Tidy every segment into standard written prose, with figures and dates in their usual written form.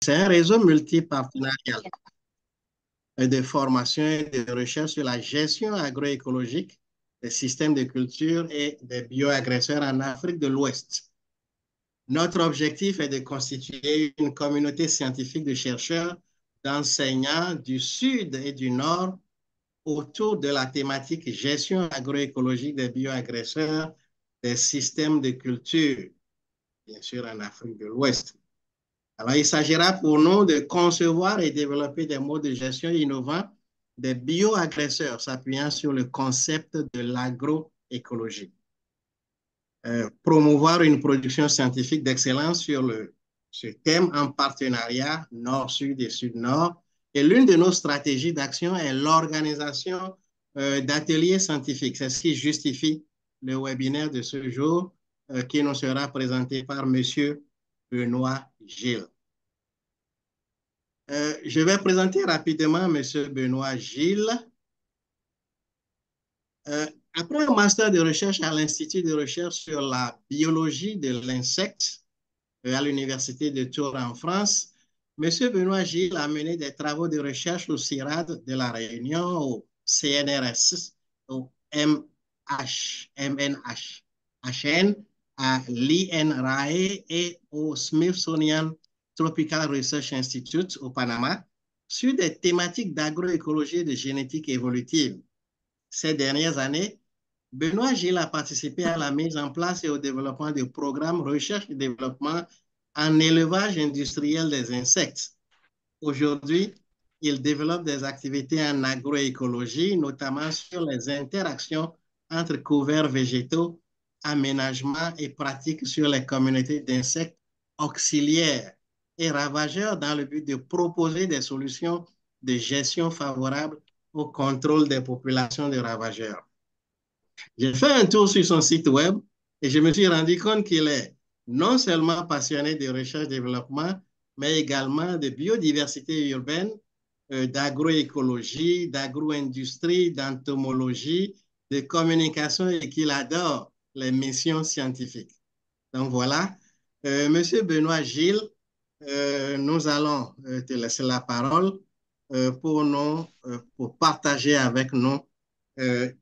C'est un réseau multipartenarial de formation et de recherche sur la gestion agroécologique des systèmes de culture et des bioagresseurs en Afrique de l'Ouest. Notre objectif est de constituer une communauté scientifique de chercheurs, d'enseignants du Sud et du Nord autour de la thématique gestion agroécologique des bioagresseurs des systèmes de culture, bien sûr en Afrique de l'Ouest. Alors, il s'agira pour nous de concevoir et développer des modes de gestion innovants des bioagresseurs s'appuyant sur le concept de l'agroécologie. Promouvoir une production scientifique d'excellence sur ce thème en partenariat Nord-Sud et Sud-Nord. Et l'une de nos stratégies d'action est l'organisation d'ateliers scientifiques. C'est ce qui justifie le webinaire de ce jour qui nous sera présenté par M. Benoît Gilles. Je vais présenter rapidement M. Benoît Gilles. Après un master de recherche à l'Institut de recherche sur la biologie de l'insecte à l'Université de Tours en France, M. Benoît Gilles a mené des travaux de recherche au CIRAD de la Réunion, au CNRS, au MNHN, à l'INRAE et au Smithsonian Tropical Research Institute au Panama, sur des thématiques d'agroécologie et de génétique évolutive. Ces dernières années, Benoît Gilles a participé à la mise en place et au développement de programmes recherche et développement en élevage industriel des insectes. Aujourd'hui, il développe des activités en agroécologie, notamment sur les interactions entre couverts végétaux, aménagements et pratiques sur les communautés d'insectes auxiliaires et ravageurs dans le but de proposer des solutions de gestion favorables au contrôle des populations de ravageurs. J'ai fait un tour sur son site web et je me suis rendu compte qu'il est non seulement passionné de recherche-développement, mais également de biodiversité urbaine, d'agroécologie, d'agro-industrie, d'entomologie, de communication et qu'il adore les missions scientifiques. Donc voilà, Monsieur Benoît Gilles, nous allons te laisser la parole pour partager avec nous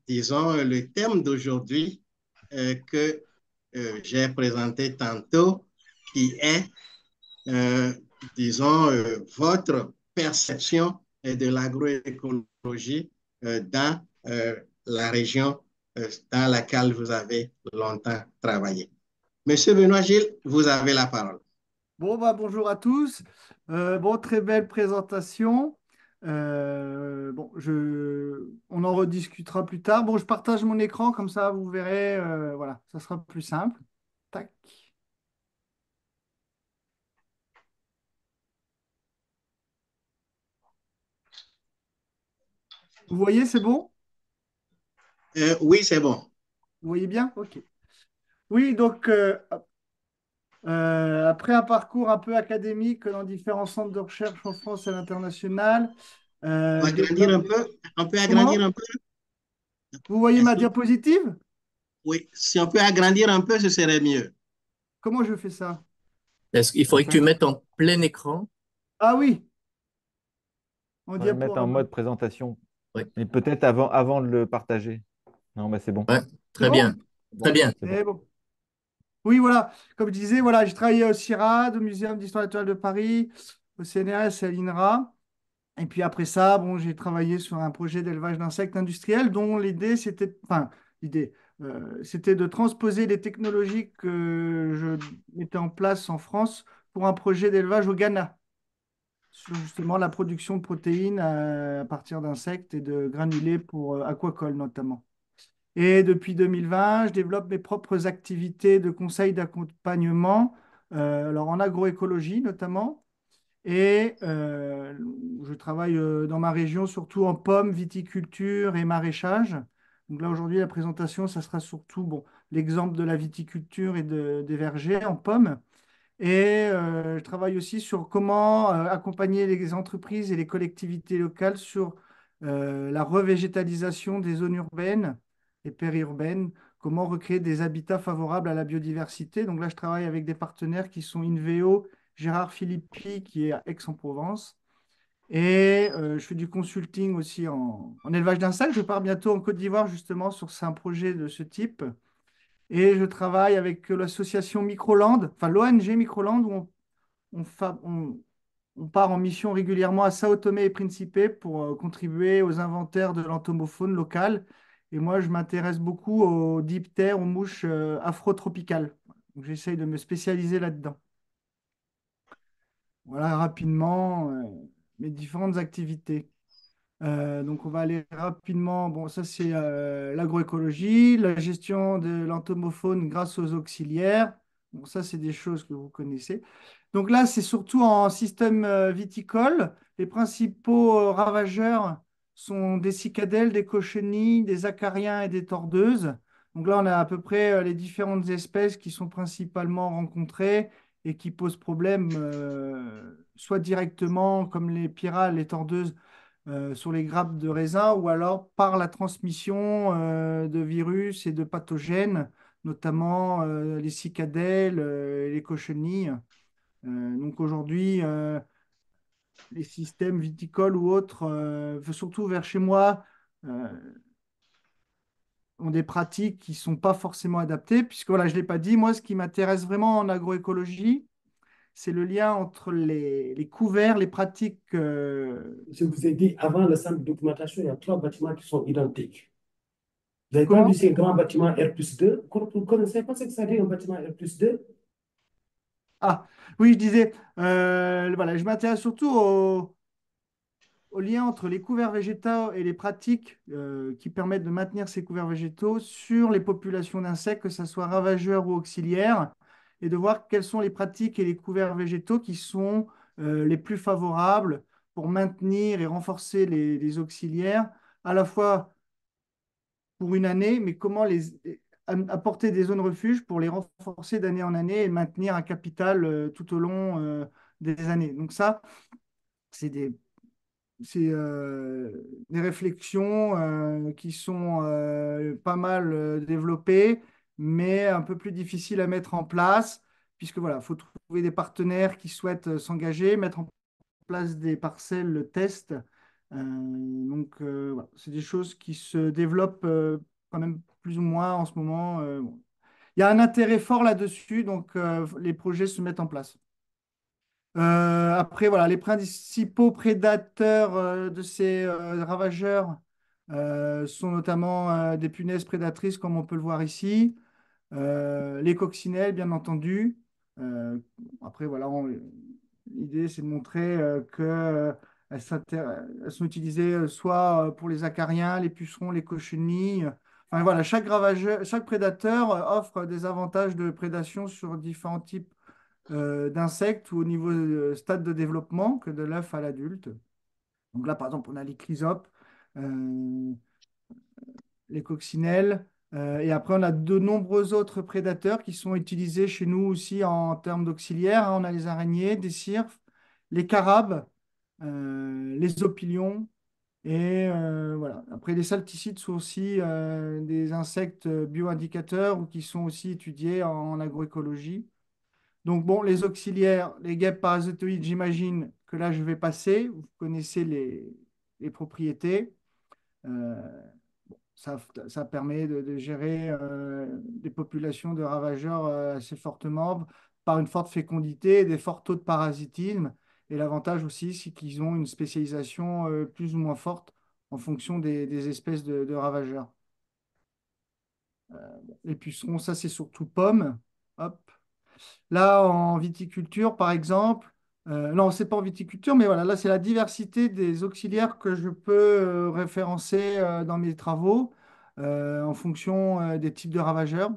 disons, le thème d'aujourd'hui que j'ai présenté tantôt, qui est, disons, votre perception de l'agroécologie dans la région dans laquelle vous avez longtemps travaillé. Monsieur Benoît Gilles, vous avez la parole. Bon, bah, bonjour à tous. Bon, très belle présentation. On en rediscutera plus tard. Bon, je partage mon écran, comme ça vous verrez. Voilà, ça sera plus simple. Tac. Vous voyez, c'est bon? Oui, c'est bon. Vous voyez bien? OK. Oui, donc après un parcours un peu académique dans différents centres de recherche en France et à l'international, On va agrandir développe... un peu. On peut agrandir Comment? un peu. Vous voyez Est-ce ma que, diapositive? oui, si on peut agrandir un peu, ce serait mieux. Comment je fais ça? Est-ce qu'il En faudrait que tu fait, mettes en plein écran? Ah oui, en il faudrait le mettre en diaporama. mode présentation. Oui. Mais peut-être avant de le partager. Non, bah c'est bon. Ouais, C'est très bon? bien. Très Bon, bien. c'est bon. C'est bon. Oui, voilà. Comme je disais, voilà, j'ai travaillé au CIRAD, au Muséum d'histoire naturelle de Paris, au CNRS et à l'INRA. Et puis après ça, bon, j'ai travaillé sur un projet d'élevage d'insectes industriels dont l'idée, c'était, enfin, l'idée, c'était de transposer les technologies que je mettais en place en France pour un projet d'élevage au Ghana, sur justement la production de protéines à partir d'insectes et de granulés pour aquacole notamment. Et depuis 2020, je développe mes propres activités de conseil d'accompagnement, alors en agroécologie notamment. Et je travaille dans ma région surtout en pommes, viticulture et maraîchage. Donc là, aujourd'hui, la présentation, ça sera surtout bon, l'exemple de la viticulture et des vergers en pommes. Et je travaille aussi sur comment accompagner les entreprises et les collectivités locales sur la revégétalisation des zones urbaines et périurbaines, comment recréer des habitats favorables à la biodiversité. Donc là, je travaille avec des partenaires qui sont Inveo Gérard Philippi qui est à Aix-en-Provence. Et je fais du consulting aussi en élevage d'insectes. Je pars bientôt en Côte d'Ivoire justement sur un projet de ce type. Et je travaille avec l'association Microland, enfin l'ONG Microland, où on part en mission régulièrement à Sao Tomé et Principe pour contribuer aux inventaires de l'entomofaune locale. Et moi, je m'intéresse beaucoup aux diptères, aux mouches afrotropicales. Donc, j'essaye de me spécialiser là-dedans. Voilà rapidement mes différentes activités. Donc, on va aller rapidement. Bon, ça, c'est l'agroécologie, la gestion de l'entomofaune grâce aux auxiliaires. Bon, ça, c'est des choses que vous connaissez. Donc là, c'est surtout en système viticole. Les principaux ravageurs sont des cicadelles, des cochenilles, des acariens et des tordeuses. Donc là, on a à peu près les différentes espèces qui sont principalement rencontrées et qui posent problème, soit directement, comme les pyrales, les tordeuses, sur les grappes de raisin, ou alors par la transmission de virus et de pathogènes, notamment les cicadelles, et les cochenilles. Donc aujourd'hui, les systèmes viticoles ou autres, surtout vers chez moi, euh, ont des pratiques qui ne sont pas forcément adaptées, puisque voilà, je ne l'ai pas dit, moi, ce qui m'intéresse vraiment en agroécologie, c'est le lien entre les couverts, les pratiques. Je vous ai dit, avant le centre de documentation, il y a trois bâtiments qui sont identiques. Vous avez pas vu Comment? ces grands bâtiments R+2? Vous ne connaissez pas ce que ça dit, un bâtiment R+2? Ah, oui, je disais, voilà, je m'intéresse surtout au lien entre les couverts végétaux et les pratiques qui permettent de maintenir ces couverts végétaux sur les populations d'insectes, que ce soit ravageurs ou auxiliaires, et de voir quelles sont les pratiques et les couverts végétaux qui sont les plus favorables pour maintenir et renforcer les auxiliaires, à la fois pour une année, mais comment apporter des zones refuge pour les renforcer d'année en année et maintenir un capital tout au long des années. Donc ça, c'est des réflexions qui sont pas mal développées, mais un peu plus difficiles à mettre en place, puisque voilà, faut trouver des partenaires qui souhaitent s'engager, mettre en place des parcelles test. Voilà, c'est des choses qui se développent quand même plus ou moins en ce moment. Bon. Il y a un intérêt fort là-dessus, donc les projets se mettent en place. Après, voilà, les principaux prédateurs de ces ravageurs sont notamment des punaises prédatrices, comme on peut le voir ici, les coccinelles, bien entendu. Euh, Après, voilà, l'idée, c'est de montrer que elles sont utilisées soit pour les acariens, les pucerons, les cochenilles. Enfin, voilà, chaque ravageur, chaque prédateur offre des avantages de prédation sur différents types d'insectes ou au niveau stade de développement que de l'œuf à l'adulte. Donc là, par exemple, on a les chrysopes, euh, les coccinelles, et après, on a de nombreux autres prédateurs qui sont utilisés chez nous aussi en termes d'auxiliaires, hein. On a les araignées, des cirques, les carabes, les opilions. Et voilà. Après, les salticides sont aussi des insectes bioindicateurs ou qui sont aussi étudiés en agroécologie. Donc, bon, les auxiliaires, les guêpes parasitoïdes, j'imagine que là, je vais passer. Vous connaissez les propriétés. Euh, ça, ça permet de gérer des populations de ravageurs assez fortement par une forte fécondité et des forts taux de parasitisme. Et l'avantage aussi, c'est qu'ils ont une spécialisation plus ou moins forte en fonction des espèces de ravageurs. Les pucerons, ça, c'est surtout pommes. Hop. Là, en viticulture, par exemple, non, c'est pas en viticulture, mais voilà, là, c'est la diversité des auxiliaires que je peux référencer dans mes travaux en fonction des types de ravageurs.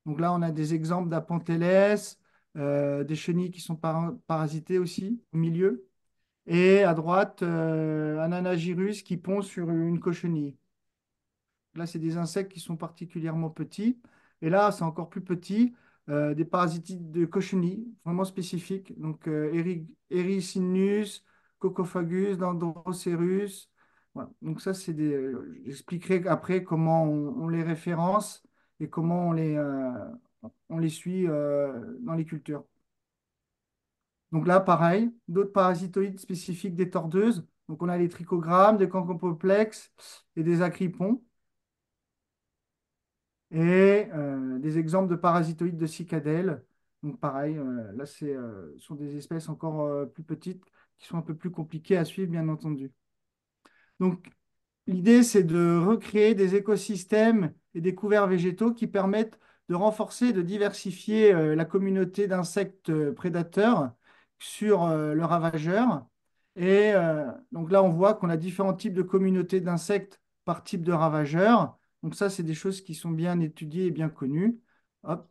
Donc là, on a des exemples d'Apenthélès, des chenilles qui sont parasitées aussi au milieu, et à droite, un Anagyrus qui pond sur une cochenille. Là, c'est des insectes qui sont particulièrement petits. Et là, c'est encore plus petit, des parasitides de cochenille, vraiment spécifiques. Donc, Ericinus, Cocophagus, Dendrocerus. Voilà. Donc, ça, j'expliquerai après comment on les référence et comment on les suit dans les cultures. Donc là, pareil, d'autres parasitoïdes spécifiques des tordeuses. Donc on a les trichogrammes, des cancropoplex et des acrypons. Et des exemples de parasitoïdes de cicadelles. Donc pareil, là, ce sont des espèces encore plus petites qui sont un peu plus compliquées à suivre, bien entendu. Donc l'idée, c'est de recréer des écosystèmes et des couverts végétaux qui permettent de renforcer et de diversifier la communauté d'insectes prédateurs sur le ravageur. Et donc là, on voit qu'on a différents types de communautés d'insectes par type de ravageur. Donc ça, c'est des choses qui sont bien étudiées et bien connues. Hop,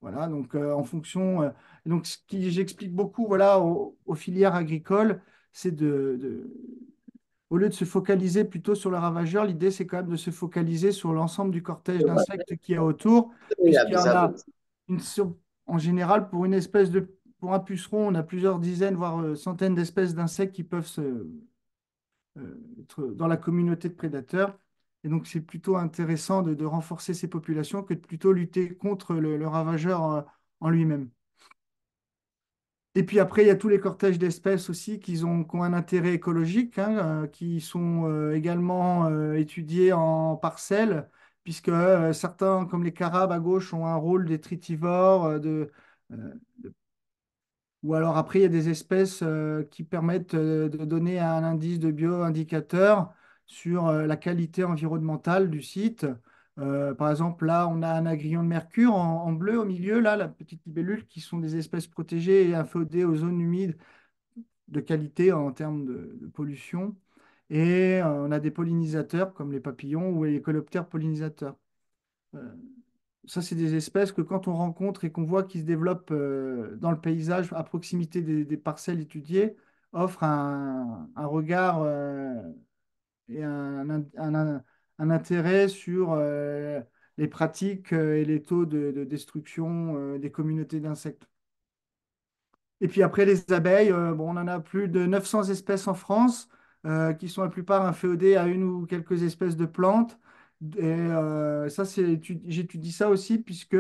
voilà, donc en fonction. Donc ce qui j'explique beaucoup voilà, aux filières agricoles, c'est au lieu de se focaliser plutôt sur le ravageur, l'idée, c'est quand même de se focaliser sur l'ensemble du cortège d'insectes qu'il y a autour, puisqu'il y en a une, en général, pour un puceron, on a plusieurs dizaines, voire centaines d'espèces d'insectes qui peuvent être dans la communauté de prédateurs. Et donc, c'est plutôt intéressant de renforcer ces populations que de plutôt lutter contre le ravageur en lui-même. Et puis après, il y a tous les cortèges d'espèces aussi qui ont un intérêt écologique, hein, qui sont également étudiés en parcelles, puisque certains, comme les carabes à gauche, ont un rôle détritivore, euh, ou alors après, il y a des espèces qui permettent de donner un indice de bioindicateur sur la qualité environnementale du site. Par exemple, là, on a un agrillon de mercure en bleu au milieu, là, la petite libellule, qui sont des espèces protégées et inféodées aux zones humides de qualité en termes de pollution. Et on a des pollinisateurs comme les papillons ou les coléoptères pollinisateurs. Euh, Ça, c'est des espèces que quand on rencontre et qu'on voit qui se développent dans le paysage à proximité des parcelles étudiées, offrent un regard et un intérêt sur les pratiques et les taux de destruction des communautés d'insectes. Et puis après, les abeilles, bon, on en a plus de 900 espèces en France, qui sont la plupart inféodées à une ou quelques espèces de plantes. Et ça, j'étudie ça aussi, puisque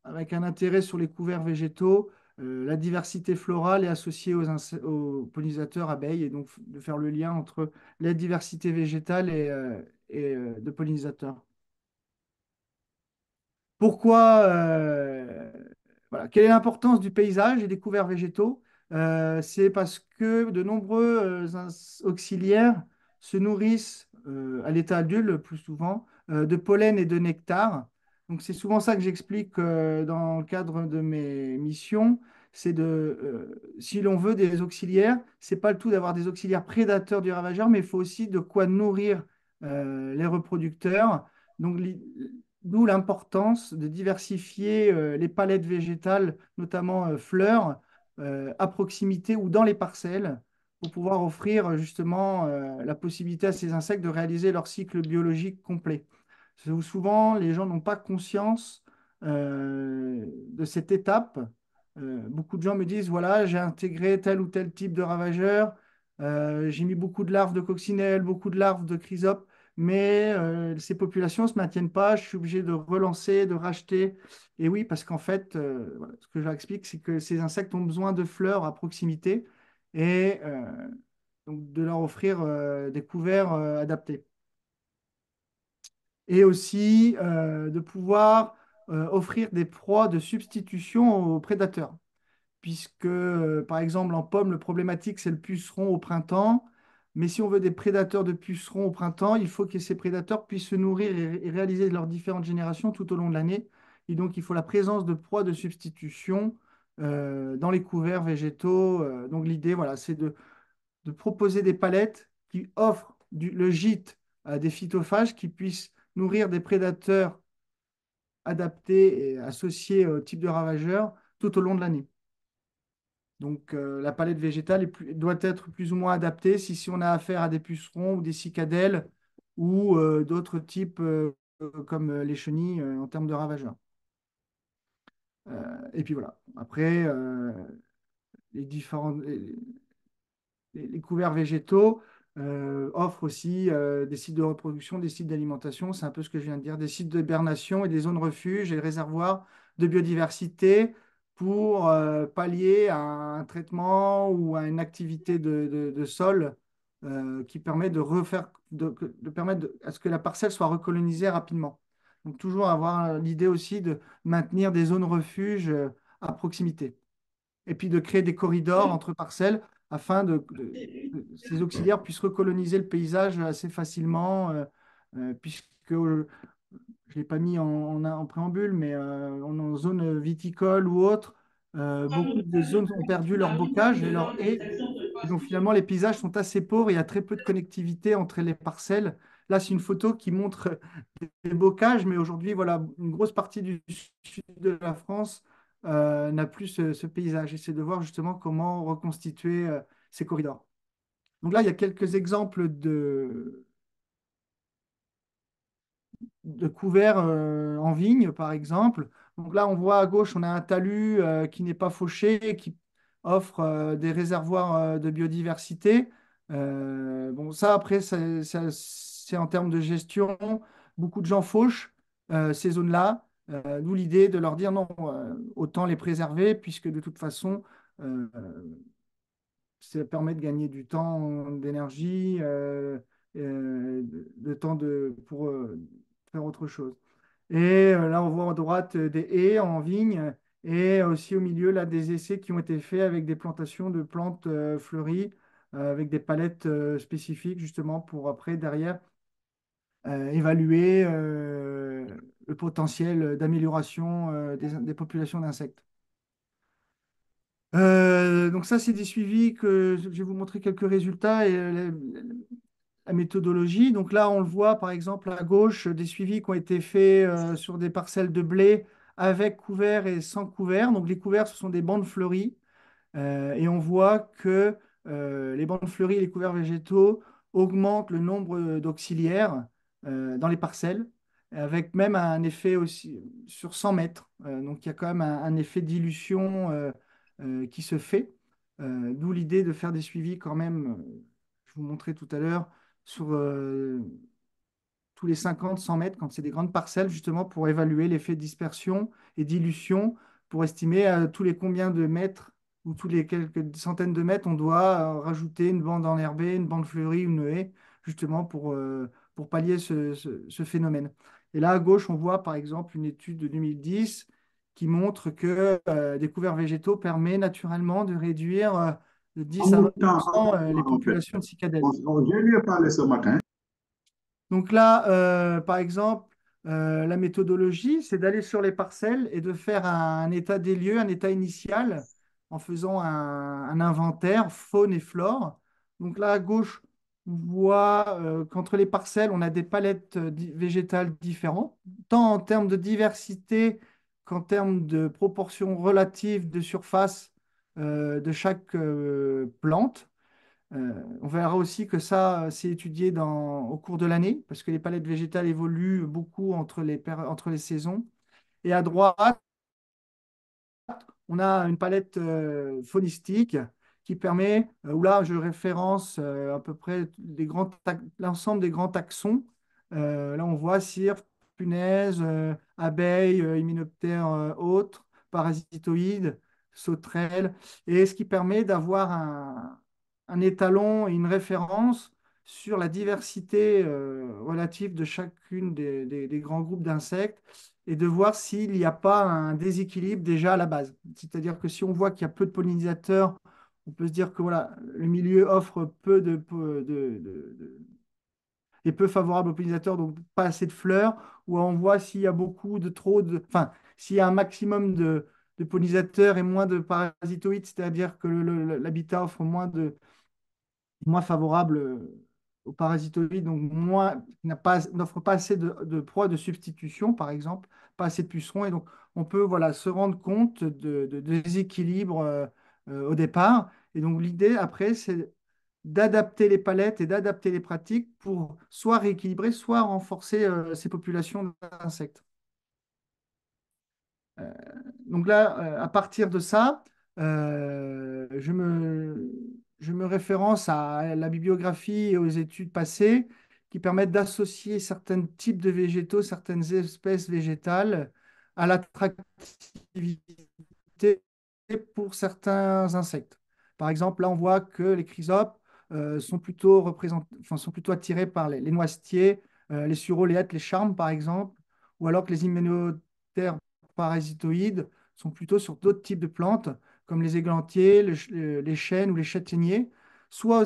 avec un intérêt sur les couverts végétaux, la diversité florale est associée aux pollinisateurs abeilles, et donc de faire le lien entre la diversité végétale et de pollinisateurs. Pourquoi, voilà. Quelle est l'importance du paysage et des couverts végétaux? C'est parce que de nombreux auxiliaires se nourrissent à l'état adulte le plus souvent de pollen et de nectar. Donc c'est souvent ça que j'explique dans le cadre de mes missions. C'est si l'on veut des auxiliaires, c'est pas le tout d'avoir des auxiliaires prédateurs du ravageur, mais il faut aussi de quoi nourrir les reproducteurs. Donc d'où l'importance de diversifier les palettes végétales, notamment fleurs, à proximité ou dans les parcelles, pour pouvoir offrir justement la possibilité à ces insectes de réaliser leur cycle biologique complet. Souvent, les gens n'ont pas conscience de cette étape. Beaucoup de gens me disent, voilà, j'ai intégré tel ou tel type de ravageur, j'ai mis beaucoup de larves de coccinelles, beaucoup de larves de chrysopes, mais ces populations ne se maintiennent pas, je suis obligé de relancer, de racheter. Et oui, parce qu'en fait, voilà, ce que j'explique, c'est que ces insectes ont besoin de fleurs à proximité et donc de leur offrir des couverts adaptés. Et aussi de pouvoir offrir des proies de substitution aux prédateurs puisque, par exemple, en pomme, le problématique, c'est le puceron au printemps. Mais si on veut des prédateurs de pucerons au printemps, il faut que ces prédateurs puissent se nourrir et réaliser leurs différentes générations tout au long de l'année. Et donc, il faut la présence de proies de substitution dans les couverts végétaux. Donc, l'idée, voilà, c'est de proposer des palettes qui offrent le gîte à des phytophages qui puissent nourrir des prédateurs adaptés et associés au type de ravageurs tout au long de l'année. Donc, la palette végétale doit être plus ou moins adaptée si on a affaire à des pucerons ou des cicadelles ou d'autres types comme les chenilles en termes de ravageurs. Et puis voilà. Après, les différents, les couverts végétaux offrent aussi des sites de reproduction, des sites d'alimentation. C'est un peu ce que je viens de dire, des sites d'hibernation et des zones refuges et réservoirs de biodiversité pour pallier à un traitement ou à une activité de sol qui permet de refaire, de permettre à ce que la parcelle soit recolonisée rapidement. Donc toujours avoir l'idée aussi de maintenir des zones refuges à proximité. Et puis de créer des corridors entre parcelles afin que ces auxiliaires puissent recoloniser le paysage assez facilement, puisque je ne l'ai pas mis en préambule, mais en zone viticole ou autre, beaucoup de zones ont perdu leur bocage et leur haie. Et donc finalement, les paysages sont assez pauvres, il y a très peu de connectivité entre les parcelles. Là, c'est une photo qui montre des bocages, mais aujourd'hui, voilà, une grosse partie du sud de la France n'a plus ce paysage. Et c'est de voir justement comment reconstituer ces corridors. Donc là, il y a quelques exemples de couverts en vigne, par exemple. Donc là, on voit à gauche, on a un talus qui n'est pas fauché, qui offre des réservoirs de biodiversité. Bon, ça, après, c'est en termes de gestion. Beaucoup de gens fauchent ces zones-là. D'où l'idée de leur dire non, autant les préserver, puisque de toute façon, euh, ça permet de gagner du temps, d'énergie, de temps pour faire autre chose. Et là, on voit à droite des haies en vigne et aussi au milieu, là, des essais qui ont été faits avec des plantations de plantes fleuries, avec des palettes spécifiques, justement, pour après, derrière, évaluer le potentiel d'amélioration des populations d'insectes. Donc ça, c'est des suivis que je vais vous montrer quelques résultats et la méthodologie. Donc là, on le voit par exemple à gauche, des suivis qui ont été faits sur des parcelles de blé avec couvert et sans couvert. Donc les couverts, ce sont des bandes fleuries. Et on voit que les bandes fleuries et les couverts végétaux augmentent le nombre d'auxiliaires dans les parcelles, avec même un effet aussi sur 100 mètres. Donc il y a quand même un effet dilution qui se fait. D'où l'idée de faire des suivis quand même, je vous montrais tout à l'heure, sur tous les 50-100 mètres, quand c'est des grandes parcelles, justement pour évaluer l'effet de dispersion et dilution, pour estimer tous les combien de mètres ou tous les quelques centaines de mètres, on doit rajouter une bande enherbée, une bande fleurie, une haie, justement pour pallier ce phénomène. Et là, à gauche, on voit par exemple une étude de 2010 qui montre que des couverts végétaux permet naturellement de réduire de 10 à 20% les populations de cicadelles. Je lui ai parlé ce matin. Donc là, par exemple, la méthodologie, c'est d'aller sur les parcelles et de faire un état des lieux, un état initial, en faisant un inventaire faune et flore. Donc là, à gauche, on voit qu'entre les parcelles, on a des palettes végétales différentes, tant en termes de diversité qu'en termes de proportion relative de surface de chaque plante. On verra aussi que ça, c'est étudié au cours de l'année, parce que les palettes végétales évoluent beaucoup entre les saisons. Et à droite, on a une palette faunistique qui permet, où là, je référence à peu près l'ensemble des grands taxons. Là, on voit cire, punaises, abeilles, hyménoptères autres, parasitoïdes, sauterelles, et ce qui permet d'avoir un étalon et une référence sur la diversité relative de chacune des grands groupes d'insectes et de voir s'il n'y a pas un déséquilibre déjà à la base. C'est-à-dire que si on voit qu'il y a peu de pollinisateurs, on peut se dire que voilà, le milieu offre est peu favorable aux pollinisateurs, donc pas assez de fleurs, ou on voit s'il y a enfin, s'il y a un maximum de pollinisateurs et moins de parasitoïdes, c'est-à-dire que l'habitat offre moins favorable aux parasitoïdes, donc n'offre pas assez de proies de substitution, par exemple, pas assez de pucerons. Et donc, on peut voilà, se rendre compte de déséquilibre au départ. Et donc, l'idée, après, c'est d'adapter les palettes et d'adapter les pratiques pour soit rééquilibrer, soit renforcer ces populations d'insectes. Donc là, à partir de ça, je me référence à la bibliographie et aux études passées qui permettent d'associer certains types de végétaux, certaines espèces végétales à l'attractivité pour certains insectes. Par exemple, là, on voit que les chrysopes sont plutôt attirés par les noisetiers, les sureaux, les hêtres, les charmes, par exemple, ou alors que les hyménoptères parasitoïdes sont plutôt sur d'autres types de plantes, comme les églantiers, les chênes ou les châtaigniers, soit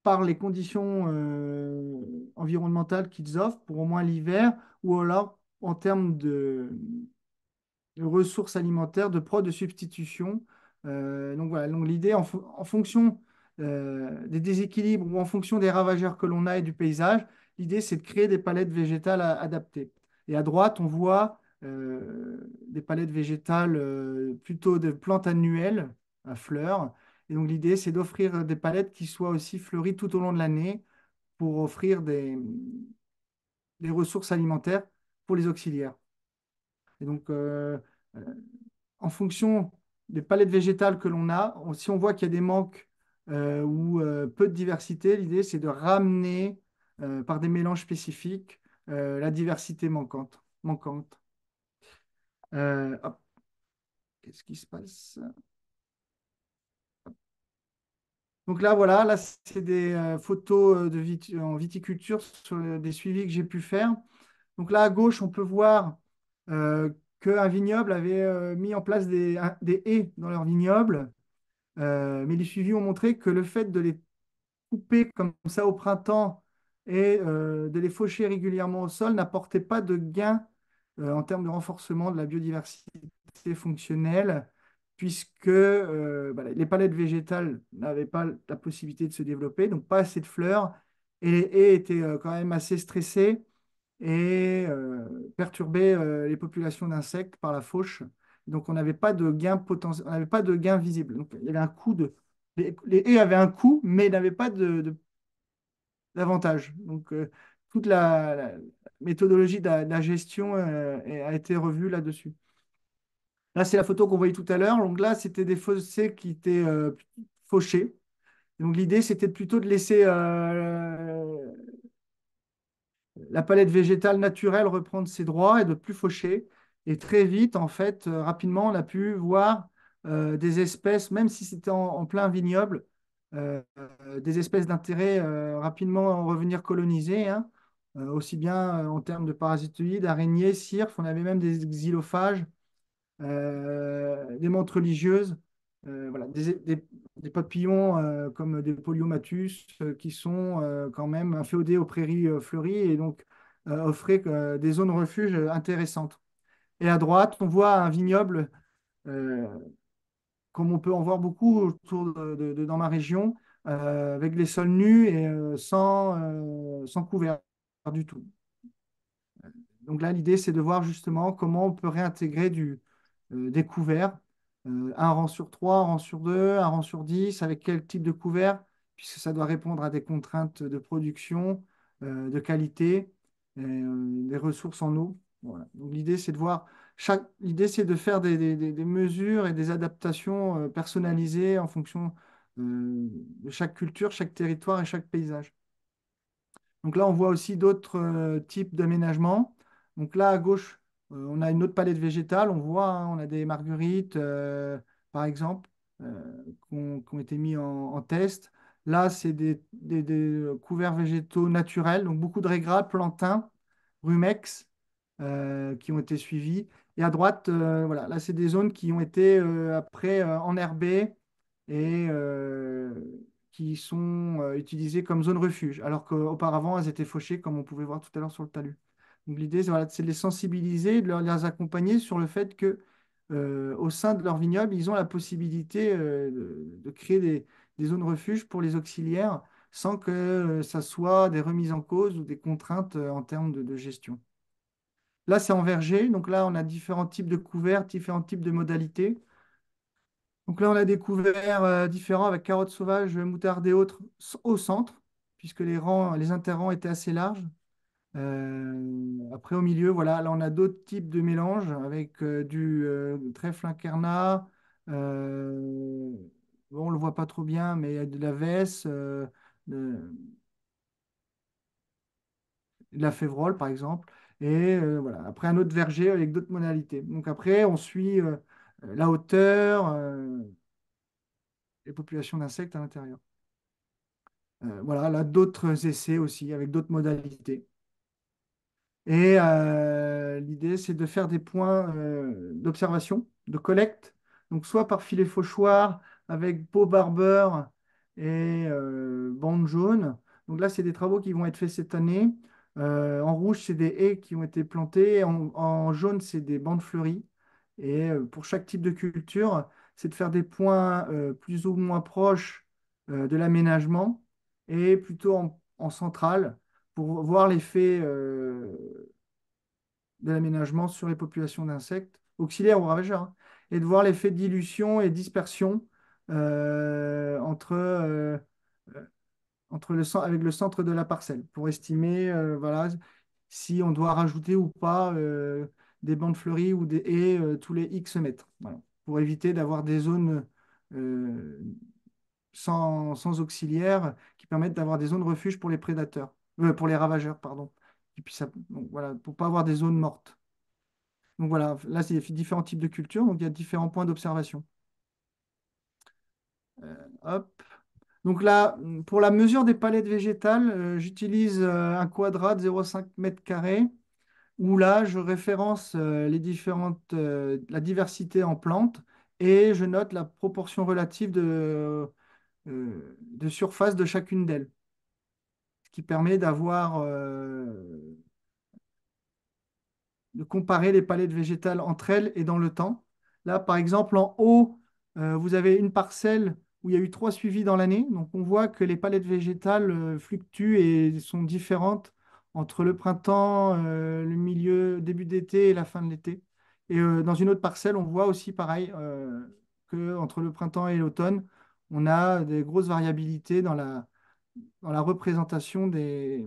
par les conditions environnementales qu'ils offrent pour au moins l'hiver, ou alors en termes de ressources alimentaires, de prods de substitution. Donc voilà, donc l'idée en fonction des déséquilibres ou en fonction des ravageurs que l'on a et du paysage, l'idée c'est de créer des palettes végétales adaptées. Et à droite, on voit des palettes végétales plutôt de plantes annuelles à fleurs. Et donc l'idée c'est d'offrir des palettes qui soient aussi fleuries tout au long de l'année pour offrir des ressources alimentaires pour les auxiliaires. Et donc, euh, en fonction des palettes végétales que l'on a, si on voit qu'il y a des manques ou peu de diversité, l'idée c'est de ramener par des mélanges spécifiques la diversité manquante. Hop, qu'est-ce qui se passe? Donc là, voilà, là c'est des photos en viticulture sur des suivis que j'ai pu faire. Donc là, à gauche, on peut voir euh, qu'un vignoble avait mis en place des haies dans leur vignoble. Mais les suivis ont montré que le fait de les couper comme ça au printemps et de les faucher régulièrement au sol n'apportait pas de gain en termes de renforcement de la biodiversité fonctionnelle, puisque les palettes végétales n'avaient pas la possibilité de se développer, donc pas assez de fleurs, et les haies étaient quand même assez stressées et perturbaient les populations d'insectes par la fauche. Donc, on n'avait pas de gain potentiel, on n'avait pas de gain visible. Donc, il y avait un coût les haies avaient un coût, mais ils n'avaient pas d'avantage. Donc, toute la méthodologie de la gestion a été revue là-dessus. Là, c'est la photo qu'on voyait tout à l'heure. Donc là, c'était des fossés qui étaient fauchés. Donc, l'idée, c'était plutôt de laisser la palette végétale naturelle reprendre ses droits et de plus faucher. Et très vite, en fait, rapidement, on a pu voir des espèces, même si c'était en plein vignoble, des espèces d'intérêt rapidement revenir coloniser, hein, aussi bien en termes de parasitoïdes, araignées, cirques, on avait même des xylophages, des menthes religieuses, voilà, des papillons comme des poliomatus qui sont quand même inféodés aux prairies fleuries et donc offraient des zones refuge intéressantes. Et à droite, on voit un vignoble, euh, comme on peut en voir beaucoup autour dans ma région, avec les sols nus et sans couvert du tout. Donc là, l'idée, c'est de voir justement comment on peut réintégrer des couverts, un rang sur 3, un rang sur 2, un rang sur 10, avec quel type de couvert, puisque ça doit répondre à des contraintes de production, de qualité, des ressources en eau. Voilà. Donc l'idée, c'est de voir l'idée, c'est de faire des mesures et des adaptations personnalisées en fonction de chaque culture, chaque territoire et chaque paysage. Donc là, on voit aussi d'autres types d'aménagements. Donc là, à gauche, on a une autre palette végétale. On voit, hein, on a des marguerites, par exemple, qui ont été mis en test. Là, c'est des couverts végétaux naturels, donc beaucoup de régras, plantains, rumex, qui ont été suivis. Et à droite, voilà, là, c'est des zones qui ont été après enherbées et qui sont utilisées comme zone refuge, alors qu'auparavant, elles étaient fauchées, comme on pouvait voir tout à l'heure sur le talus. Donc l'idée, voilà, c'est de les sensibiliser, de les accompagner sur le fait que au sein de leur vignoble, ils ont la possibilité de créer des zones refuge pour les auxiliaires sans que ça soit des remises en cause ou des contraintes en termes de gestion. Là, c'est en verger. Donc là, on a différents types de couverts, différents types de modalités. Donc là, on a des couverts différents avec carottes sauvages, moutarde et autres au centre, puisque les interrangs étaient assez larges. Après, au milieu, voilà, là, on a d'autres types de mélanges avec du trèfle incarnat. Bon, on ne le voit pas trop bien, mais il y a de la vesse, de la févrole, par exemple. Et voilà. Après, un autre verger avec d'autres modalités. Donc après, on suit la hauteur, les populations d'insectes à l'intérieur. Voilà, là, d'autres essais aussi avec d'autres modalités. Et l'idée, c'est de faire des points d'observation, de collecte. Donc, soit par filet fauchoir avec peau barbeur et bande jaune. Donc là, c'est des travaux qui vont être faits cette année. En rouge, c'est des haies qui ont été plantées. En jaune, c'est des bandes fleuries. Et pour chaque type de culture, c'est de faire des points plus ou moins proches de l'aménagement et plutôt en centrale pour voir l'effet de l'aménagement sur les populations d'insectes, auxiliaires ou ravageurs, hein, et de voir l'effet de dilution et dispersion euh, entre avec le centre de la parcelle, pour estimer voilà, si on doit rajouter ou pas des bandes fleuries ou des haies tous les X mètres, voilà, pour éviter d'avoir des zones euh, sans auxiliaires qui permettent d'avoir des zones refuge pour les prédateurs, pour les ravageurs, pardon. Et puis ça, donc voilà, pour pas avoir des zones mortes. Donc voilà, là, c'est différents types de cultures, donc il y a différents points d'observation. Hop. Donc là, pour la mesure des palettes végétales, j'utilise un quadrat de 0,5 m², où là, je référence la diversité en plantes et je note la proportion relative de surface de chacune d'elles, ce qui permet de comparer les palettes végétales entre elles et dans le temps. Là, par exemple, en haut, vous avez une parcelle où il y a eu 3 suivis dans l'année. Donc, on voit que les palettes végétales fluctuent et sont différentes entre le printemps, le milieu, début d'été et la fin de l'été. Et dans une autre parcelle, on voit aussi pareil que entre le printemps et l'automne, on a des grosses variabilités dans la représentation de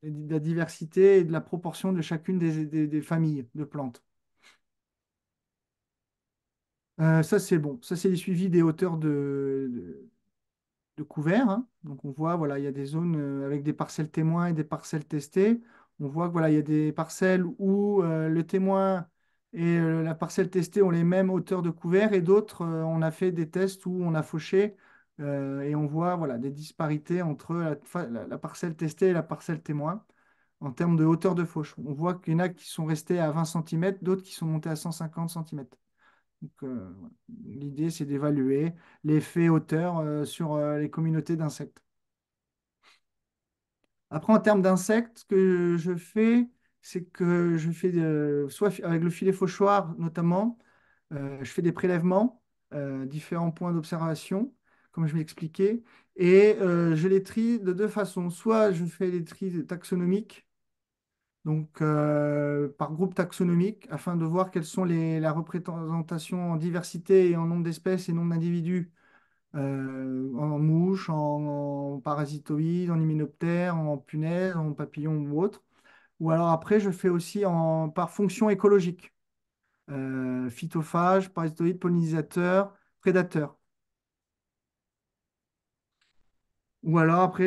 la diversité et de la proportion de chacune des familles de plantes. Ça, c'est bon. Ça, c'est les suivis des hauteurs de couvert, hein. Donc, on voit, voilà, il y a des zones avec des parcelles témoins et des parcelles testées. On voit que, voilà, il y a des parcelles où le témoin et la parcelle testée ont les mêmes hauteurs de couvert et d'autres, on a fait des tests où on a fauché et on voit, voilà, des disparités entre la parcelle testée et la parcelle témoin en termes de hauteur de fauche. On voit qu'il y en a qui sont restés à 20 cm, d'autres qui sont montés à 150 cm. Donc, voilà. L'idée, c'est d'évaluer l'effet hauteur sur les communautés d'insectes. Après, en termes d'insectes, ce que je fais, c'est que je fais, soit avec le filet fauchoir notamment, je fais des prélèvements, différents points d'observation, comme je l'expliquais, et je les trie de deux façons. Soit je fais des tris taxonomiques, donc par groupe taxonomique, afin de voir quelles sont la représentation en diversité et en nombre d'espèces et nombre d'individus en mouches, en parasitoïdes, en hyménoptères, en punaises, en papillons ou autres. Ou alors après, je fais aussi par fonction écologique, phytophages, parasitoïdes, pollinisateurs, prédateurs. Ou alors après,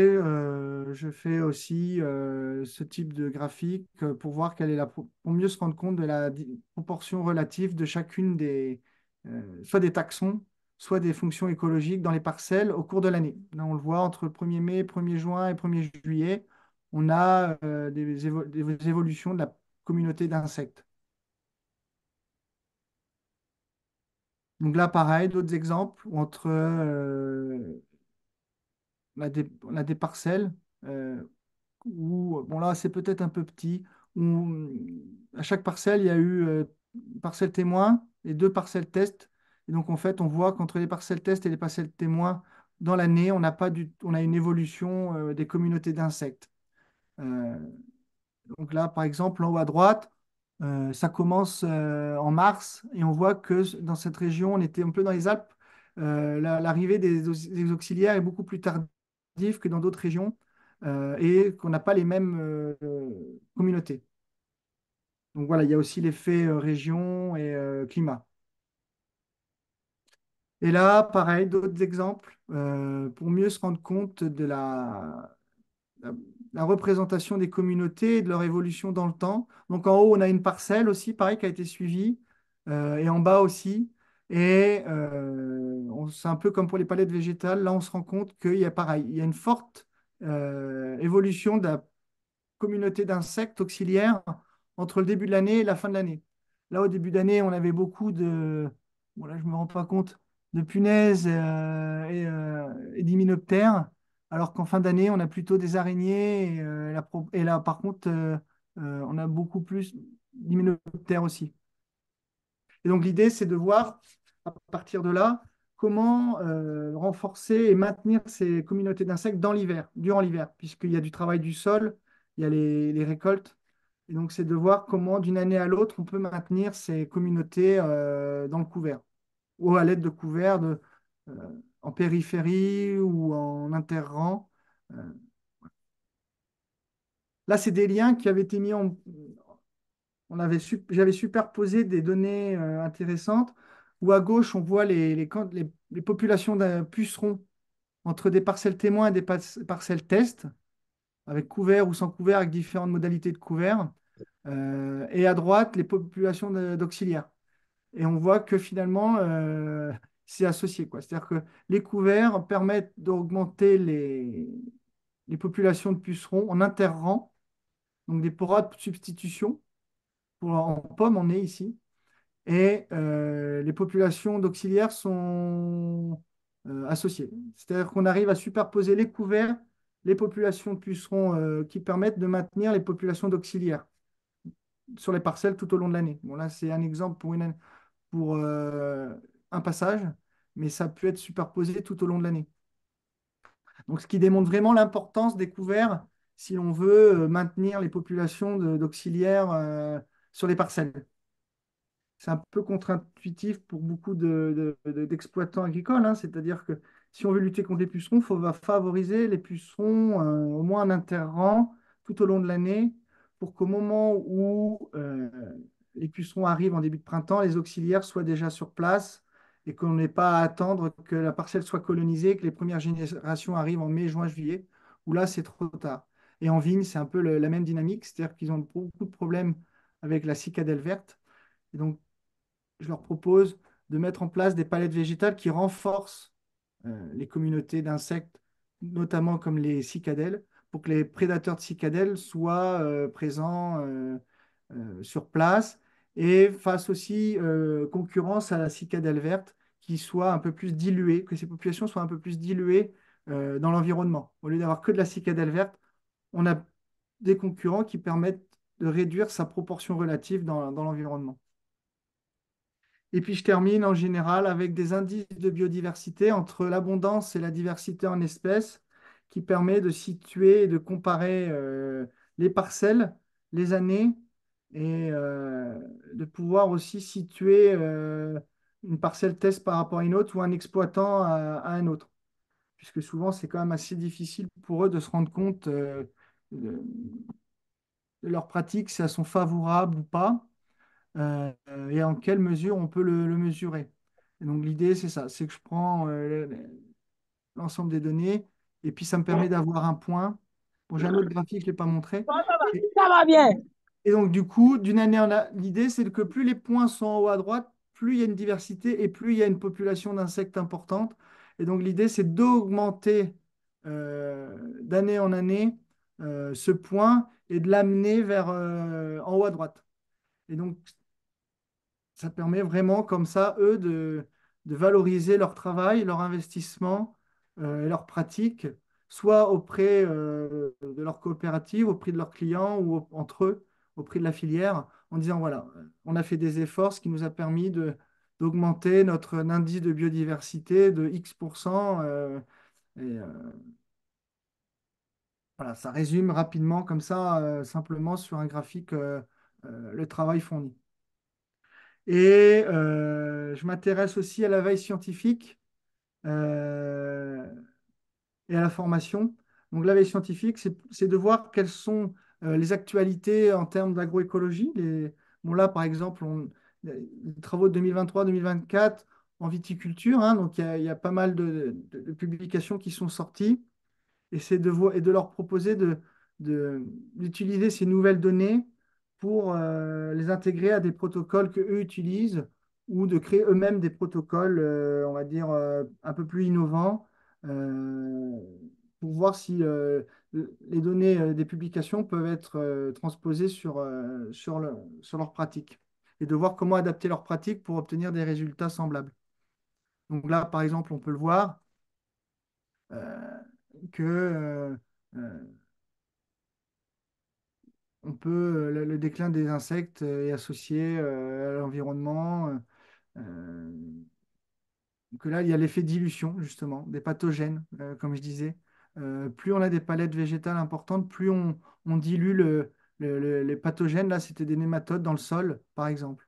je fais aussi ce type de graphique pour voir pour mieux se rendre compte de la proportion relative de chacune soit des taxons, soit des fonctions écologiques dans les parcelles au cours de l'année. Là, on le voit entre le 1er mai, 1er juin et 1er juillet, on a des évolutions de la communauté d'insectes. Donc là, pareil, d'autres exemples entre on a des parcelles où, bon là, c'est peut-être un peu petit, où à chaque parcelle, il y a eu une parcelle témoin et 2 parcelles test. Et donc, en fait, on voit qu'entre les parcelles test et les parcelles témoins, dans l'année, on a une évolution des communautés d'insectes. Euh, donc là, par exemple, en haut à droite, ça commence en mars et on voit que dans cette région, on était un peu dans les Alpes, l'arrivée des auxiliaires est beaucoup plus tardive que dans d'autres régions et qu'on n'a pas les mêmes communautés. Donc voilà, il y a aussi l'effet région et climat. Et là, pareil, d'autres exemples pour mieux se rendre compte la- la représentation des communautés et de leur évolution dans le temps. Donc en haut, on a une parcelle aussi, pareil, qui a été suivie, et en bas aussi. Et c'est un peu comme pour les palettes végétales. Là, on se rend compte qu'il y a pareil, il y a une forte évolution de la communauté d'insectes auxiliaires entre le début de l'année et la fin de l'année. Là, au début d'année, on avait beaucoup de, bon là, je ne me rends pas compte, de punaises et d'hyménoptères, alors qu'en fin d'année, on a plutôt des araignées et là, par contre, on a beaucoup plus d'hyménoptères aussi. Et donc, l'idée, c'est de voir, à partir de là, comment renforcer et maintenir ces communautés d'insectes dans l'hiver, durant l'hiver, puisqu'il y a du travail du sol, il y a les récoltes. Et donc, c'est de voir comment, d'une année à l'autre, on peut maintenir ces communautés dans le couvert, ou à l'aide de couverts euh, en périphérie ou en interrang. Euh, Là, c'est des liens qui avaient été mis en, j'avais superposé des données intéressantes où à gauche, on voit les populations de pucerons entre des parcelles témoins et des parcelles tests, avec couvert ou sans couvert, avec différentes modalités de couvert. Et à droite, les populations d'auxiliaires. Et on voit que finalement, c'est associé, quoi. C'est-à-dire que les couverts permettent d'augmenter les populations de pucerons en interrang, donc des porades de substitution. En pomme, on est ici. Et les populations d'auxiliaires sont associées. C'est-à-dire qu'on arrive à superposer les couverts, les populations de pucerons qui permettent de maintenir les populations d'auxiliaires sur les parcelles tout au long de l'année. Bon, là, c'est un exemple pour un passage, mais ça peut être superposé tout au long de l'année. Donc, ce qui démontre vraiment l'importance des couverts si l'on veut maintenir les populations d'auxiliaires sur les parcelles. C'est un peu contre-intuitif pour beaucoup d'exploitants agricoles, hein. C'est-à-dire que si on veut lutter contre les pucerons, il faut va favoriser les pucerons au moins en interrang tout au long de l'année pour qu'au moment où les pucerons arrivent en début de printemps, les auxiliaires soient déjà sur place et qu'on n'ait pas à attendre que la parcelle soit colonisée, que les premières générations arrivent en mai, juin, juillet, où là, c'est trop tard. Et en vigne, c'est un peu la même dynamique, c'est-à-dire qu'ils ont beaucoup de problèmes avec la cicadelle verte. Et donc, je leur propose de mettre en place des palettes végétales qui renforcent les communautés d'insectes, notamment comme les cicadelles, pour que les prédateurs de cicadelles soient présents sur place et fassent aussi concurrence à la cicadelle verte, qui soit un peu plus diluée, que ces populations soient un peu plus diluées dans l'environnement. Au lieu d'avoir que de la cicadelle verte, on a des concurrents qui permettent de réduire sa proportion relative dans l'environnement. Et puis je termine en général avec des indices de biodiversité entre l'abondance et la diversité en espèces qui permet de situer et de comparer les parcelles, les années et de pouvoir aussi situer une parcelle test par rapport à une autre ou un exploitant à un autre. Puisque souvent c'est quand même assez difficile pour eux de se rendre compte de, de leurs pratiques, si elles sont favorables ou pas et en quelle mesure on peut le mesurer. Et donc l'idée, c'est ça, c'est que je prends l'ensemble des données et puis ça me permet d'avoir un point. Bon, j'ai un autre graphique, je ne l'ai pas montré. Et, Ça va bien. et donc du coup, d'une année en année, l'idée, c'est que plus les points sont en haut à droite, plus il y a une diversité et plus il y a une population d'insectes importante. Et donc l'idée, c'est d'augmenter d'année en année ce point et de l'amener vers en haut à droite. Et donc, ça permet vraiment comme ça, eux, de valoriser leur travail, leur investissement et leurs pratiques, soit auprès de leur coopérative, auprès de leurs clients ou entre eux, auprès de la filière, en disant, voilà, on a fait des efforts, ce qui nous a permis d'augmenter notre indice de biodiversité de X%. Et voilà, ça résume rapidement comme ça, simplement sur un graphique, le travail fourni. Et je m'intéresse aussi à la veille scientifique euh, et à la formation. Donc la veille scientifique, c'est de voir quelles sont les actualités en termes d'agroécologie. Bon, là, par exemple, les travaux de 2023-2024 en viticulture, hein, donc il y a pas mal de publications qui sont sorties. et, et de leur proposer d'utiliser ces nouvelles données pour les intégrer à des protocoles qu'eux utilisent ou de créer eux-mêmes des protocoles, on va dire, un peu plus innovants pour voir si les données des publications peuvent être transposées sur leurs pratiques et de voir comment adapter leurs pratiques pour obtenir des résultats semblables. Donc là, par exemple, on peut le voir que euh, le déclin des insectes est associé à l'environnement. Euh, que là, il y a l'effet dilution, justement, des pathogènes, comme je disais. Plus on a des palettes végétales importantes, plus on dilue les pathogènes. Là, c'était des nématodes dans le sol, par exemple.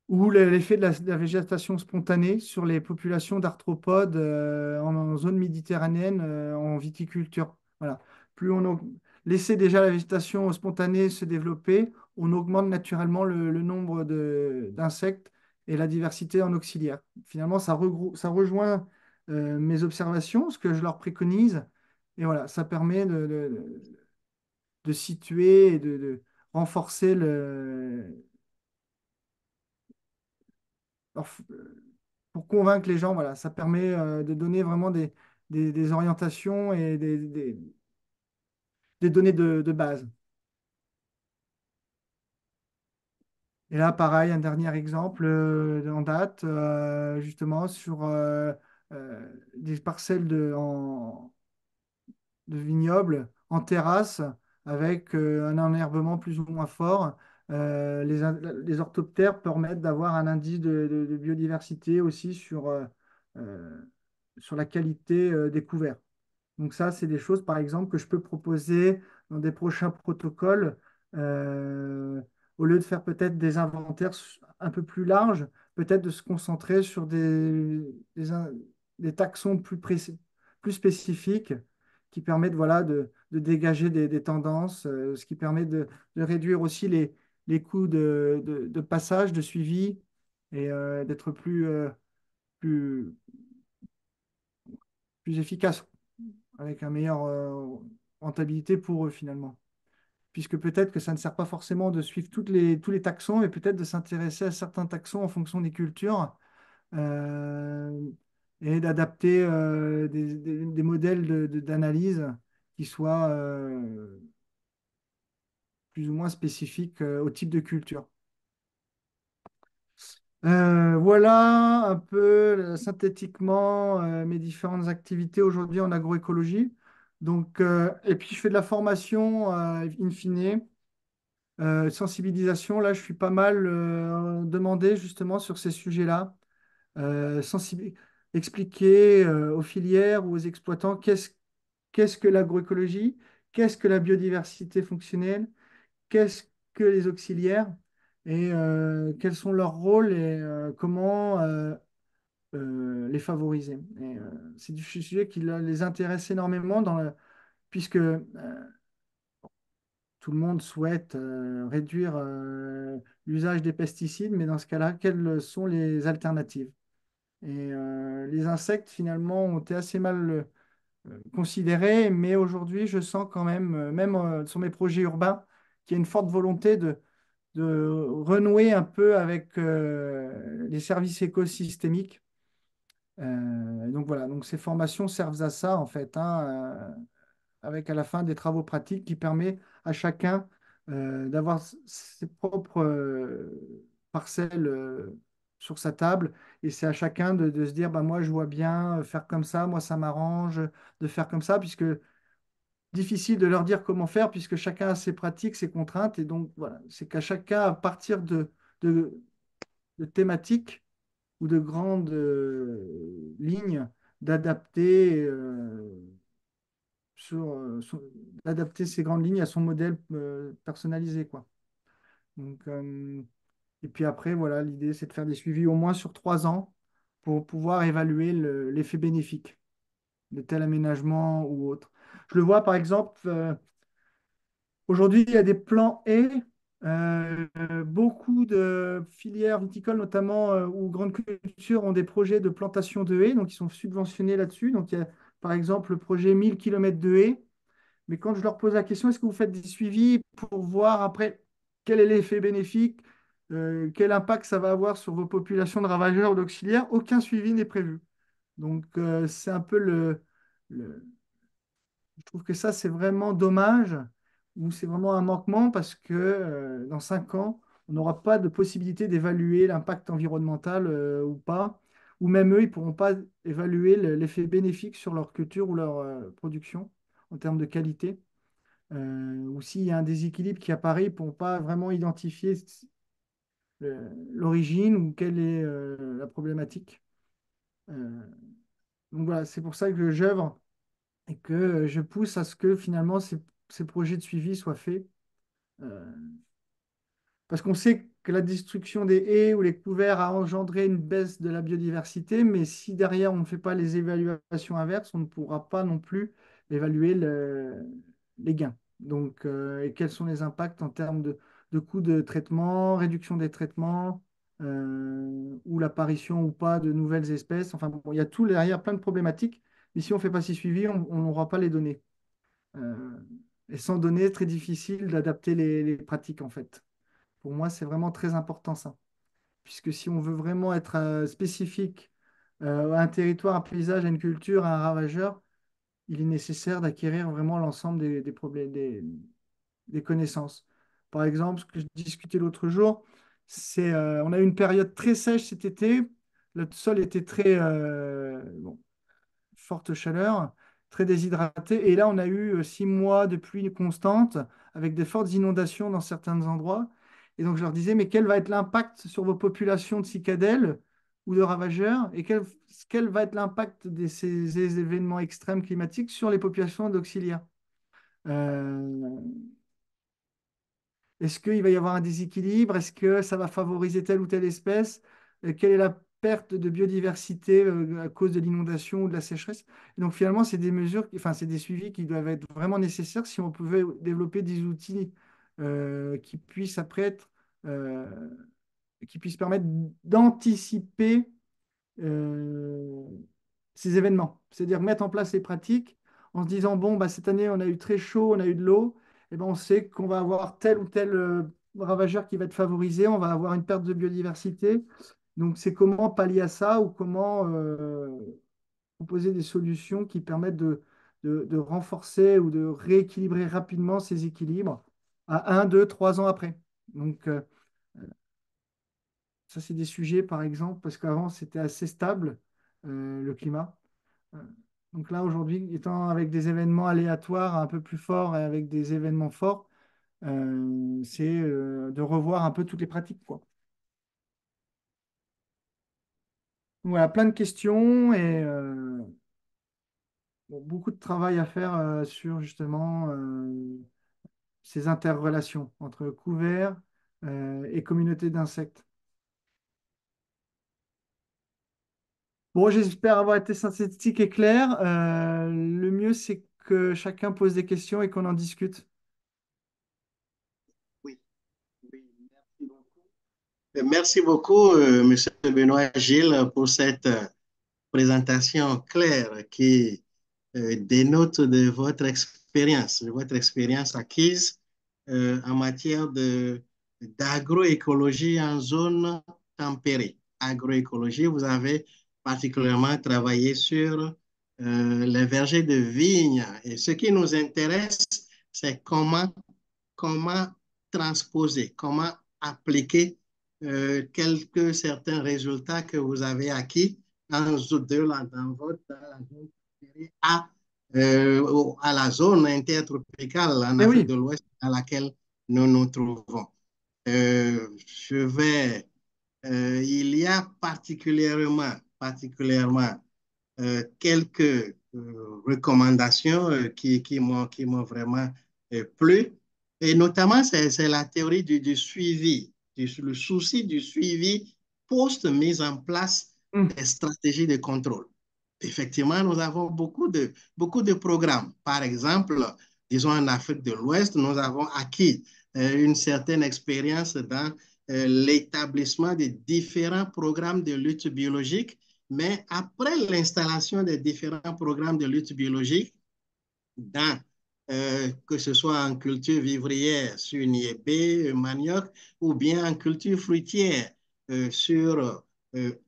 Ou l'effet de la végétation spontanée sur les populations d'arthropodes en zone méditerranéenne en viticulture. Voilà. Plus laisser déjà la végétation spontanée se développer, on augmente naturellement le nombre d'insectes et la diversité en auxiliaire. Finalement, ça rejoint mes observations, ce que je leur préconise. Et voilà, ça permet de situer et de renforcer leur, pour convaincre les gens, voilà, ça permet de donner vraiment des orientations et des données de base. Et là, pareil, un dernier exemple en date, justement, sur des parcelles de vignobles en terrasse avec un enherbement plus ou moins fort. Les orthoptères permettent d'avoir un indice de biodiversité aussi euh, sur la qualité des couverts. Donc ça, c'est des choses, par exemple, que je peux proposer dans des prochains protocoles, euh, au lieu de faire peut-être des inventaires un peu plus larges, peut-être de se concentrer sur des taxons plus spécifiques qui permettent voilà, de dégager des tendances, ce qui permet de réduire aussi les coûts de passage, de suivi et d'être plus, plus efficace avec une meilleure rentabilité pour eux finalement. Puisque peut-être que ça ne sert pas forcément de suivre tous les taxons, mais peut-être de s'intéresser à certains taxons en fonction des cultures euh, et d'adapter des modèles d'analyse qui soient plus ou moins spécifiques au type de culture. Voilà un peu synthétiquement mes différentes activités aujourd'hui en agroécologie. Donc, et puis je fais de la formation in fine, sensibilisation. Là, je suis pas mal demandé justement sur ces sujets-là. Euh, sensibi- Expliquer aux filières ou aux exploitants qu'est-ce que l'agroécologie, qu'est-ce que la biodiversité fonctionnelle, qu'est-ce que les auxiliaires et quels sont leurs rôles et comment les favoriser. Et, c'est du sujet qui les intéresse énormément puisque tout le monde souhaite réduire l'usage des pesticides, mais dans ce cas-là, quelles sont les alternatives? Et les insectes, finalement, ont été assez mal considérés, mais aujourd'hui, je sens quand même, même sur mes projets urbains, qu'il y a une forte volonté de renouer un peu avec les services écosystémiques. Donc voilà, donc ces formations servent à ça, en fait, hein, avec à la fin des travaux pratiques qui permet à chacun d'avoir ses propres parcelles sur sa table. Et c'est à chacun de se dire, bah, moi, je vois bien faire comme ça, moi, ça m'arrange de faire comme ça, puisque difficile de leur dire comment faire, puisque chacun a ses pratiques, ses contraintes. Et donc, voilà, c'est qu'à chacun, à partir de, de thématiques ou de grandes lignes, d'adapter d'adapter ces grandes lignes à son modèle personnalisé, quoi. Donc, et puis après, voilà, l'idée, c'est de faire des suivis au moins sur 3 ans pour pouvoir évaluer l'effet bénéfique de tel aménagement ou autre. Je le vois, par exemple, aujourd'hui, il y a des plans haies. Beaucoup de filières viticoles, notamment ou grandes cultures, ont des projets de plantation de haies, donc ils sont subventionnés là-dessus. Donc il y a par exemple, le projet 1000 km de haies. Mais quand je leur pose la question, est-ce que vous faites des suivis pour voir après quel est l'effet bénéfique, quel impact ça va avoir sur vos populations de ravageurs ou d'auxiliaires, aucun suivi n'est prévu. Donc, c'est un peu le- je trouve que ça, c'est vraiment dommage, ou c'est vraiment un manquement parce que dans 5 ans, on n'aura pas de possibilité d'évaluer l'impact environnemental ou pas, ou même eux, ils ne pourront pas évaluer l'effet bénéfique sur leur culture ou leur production en termes de qualité. Ou s'il y a un déséquilibre qui apparaît, ils ne pourront pas vraiment identifier l'origine ou quelle est la problématique. Euh, donc voilà, c'est pour ça que j'œuvre et que je pousse à ce que finalement ces projets de suivi soient faits. Euh, Parce qu'on sait que la destruction des haies ou les couverts a engendré une baisse de la biodiversité, mais si derrière on ne fait pas les évaluations inverses, on ne pourra pas non plus évaluer les gains. Donc, et quels sont les impacts en termes de coûts de traitement, réduction des traitements, ou l'apparition ou pas de nouvelles espèces. Enfin, bon, il y a tout derrière, plein de problématiques. Mais si on ne fait pas ces suivis, on n'aura pas les données. Euh, et sans données, très difficile d'adapter les pratiques en fait. Pour moi, c'est vraiment très important ça. Puisque si on veut vraiment être spécifique à un territoire, un paysage, à une culture, à un ravageur, il est nécessaire d'acquérir vraiment l'ensemble des problèmes, des connaissances. Par exemple, ce que je discutais l'autre jour, c'est on a eu une période très sèche cet été. Le sol était très bon, forte chaleur, très déshydraté. Et là, on a eu 6 mois de pluie constante avec des fortes inondations dans certains endroits. Et donc, je leur disais, mais quel va être l'impact sur vos populations de cicadelles ou de ravageurs et quel va être l'impact de ces événements extrêmes climatiques sur les populations d'auxiliaires? Euh, Est-ce qu'il va y avoir un déséquilibre? Est-ce que ça va favoriser telle ou telle espèce? Quelle est la perte de biodiversité à cause de l'inondation ou de la sécheresse? Et donc finalement, c'est des mesures, enfin, c'est des suivis qui doivent être vraiment nécessaires si on pouvait développer des outils qui puissent après être, euh, qui puissent permettre d'anticiper euh, ces événements. C'est-à-dire mettre en place les pratiques en se disant, bon, bah, cette année, on a eu très chaud, on a eu de l'eau, et ben, on sait qu'on va avoir tel ou tel ravageur qui va être favorisé, on va avoir une perte de biodiversité. Donc, c'est comment pallier à ça ou comment proposer des solutions qui permettent de renforcer ou de rééquilibrer rapidement ces équilibres à 1, 2, 3 ans après. Donc, ça, c'est des sujets, par exemple, parce qu'avant, c'était assez stable, le climat. Euh, Donc là, aujourd'hui, étant avec des événements aléatoires un peu plus forts et avec des événements forts, c'est de revoir un peu toutes les pratiques, quoi. Voilà, plein de questions et bon, beaucoup de travail à faire sur justement ces interrelations entre couverts et communautés d'insectes. Bon, j'espère avoir été synthétique et clair. Le mieux, c'est que chacun pose des questions et qu'on en discute. Oui, oui, merci beaucoup. Merci beaucoup, Monsieur Benoît Gilles, pour cette présentation claire qui dénote de votre expérience acquise en matière d'agroécologie en zone tempérée. Agroécologie, vous avez particulièrement travaillé sur les vergers de vignes. Et ce qui nous intéresse, c'est comment transposer, comment appliquer certains résultats que vous avez acquis dans la zone à la zone intertropicale en Eh Afrique de oui, l'Ouest dans laquelle nous nous trouvons. Je vais, il y a particulièrement quelques recommandations qui m'ont vraiment plu. Et notamment, c'est la théorie du suivi, le souci du suivi post-mise en place hum, des stratégies de contrôle. Effectivement, nous avons beaucoup de programmes. Par exemple, disons en Afrique de l'Ouest, nous avons acquis une certaine expérience dans l'établissement de différents programmes de lutte biologique Mais après l'installation des différents programmes de lutte biologique, dans, que ce soit en culture vivrière sur niébé, manioc, ou bien en culture fruitière sur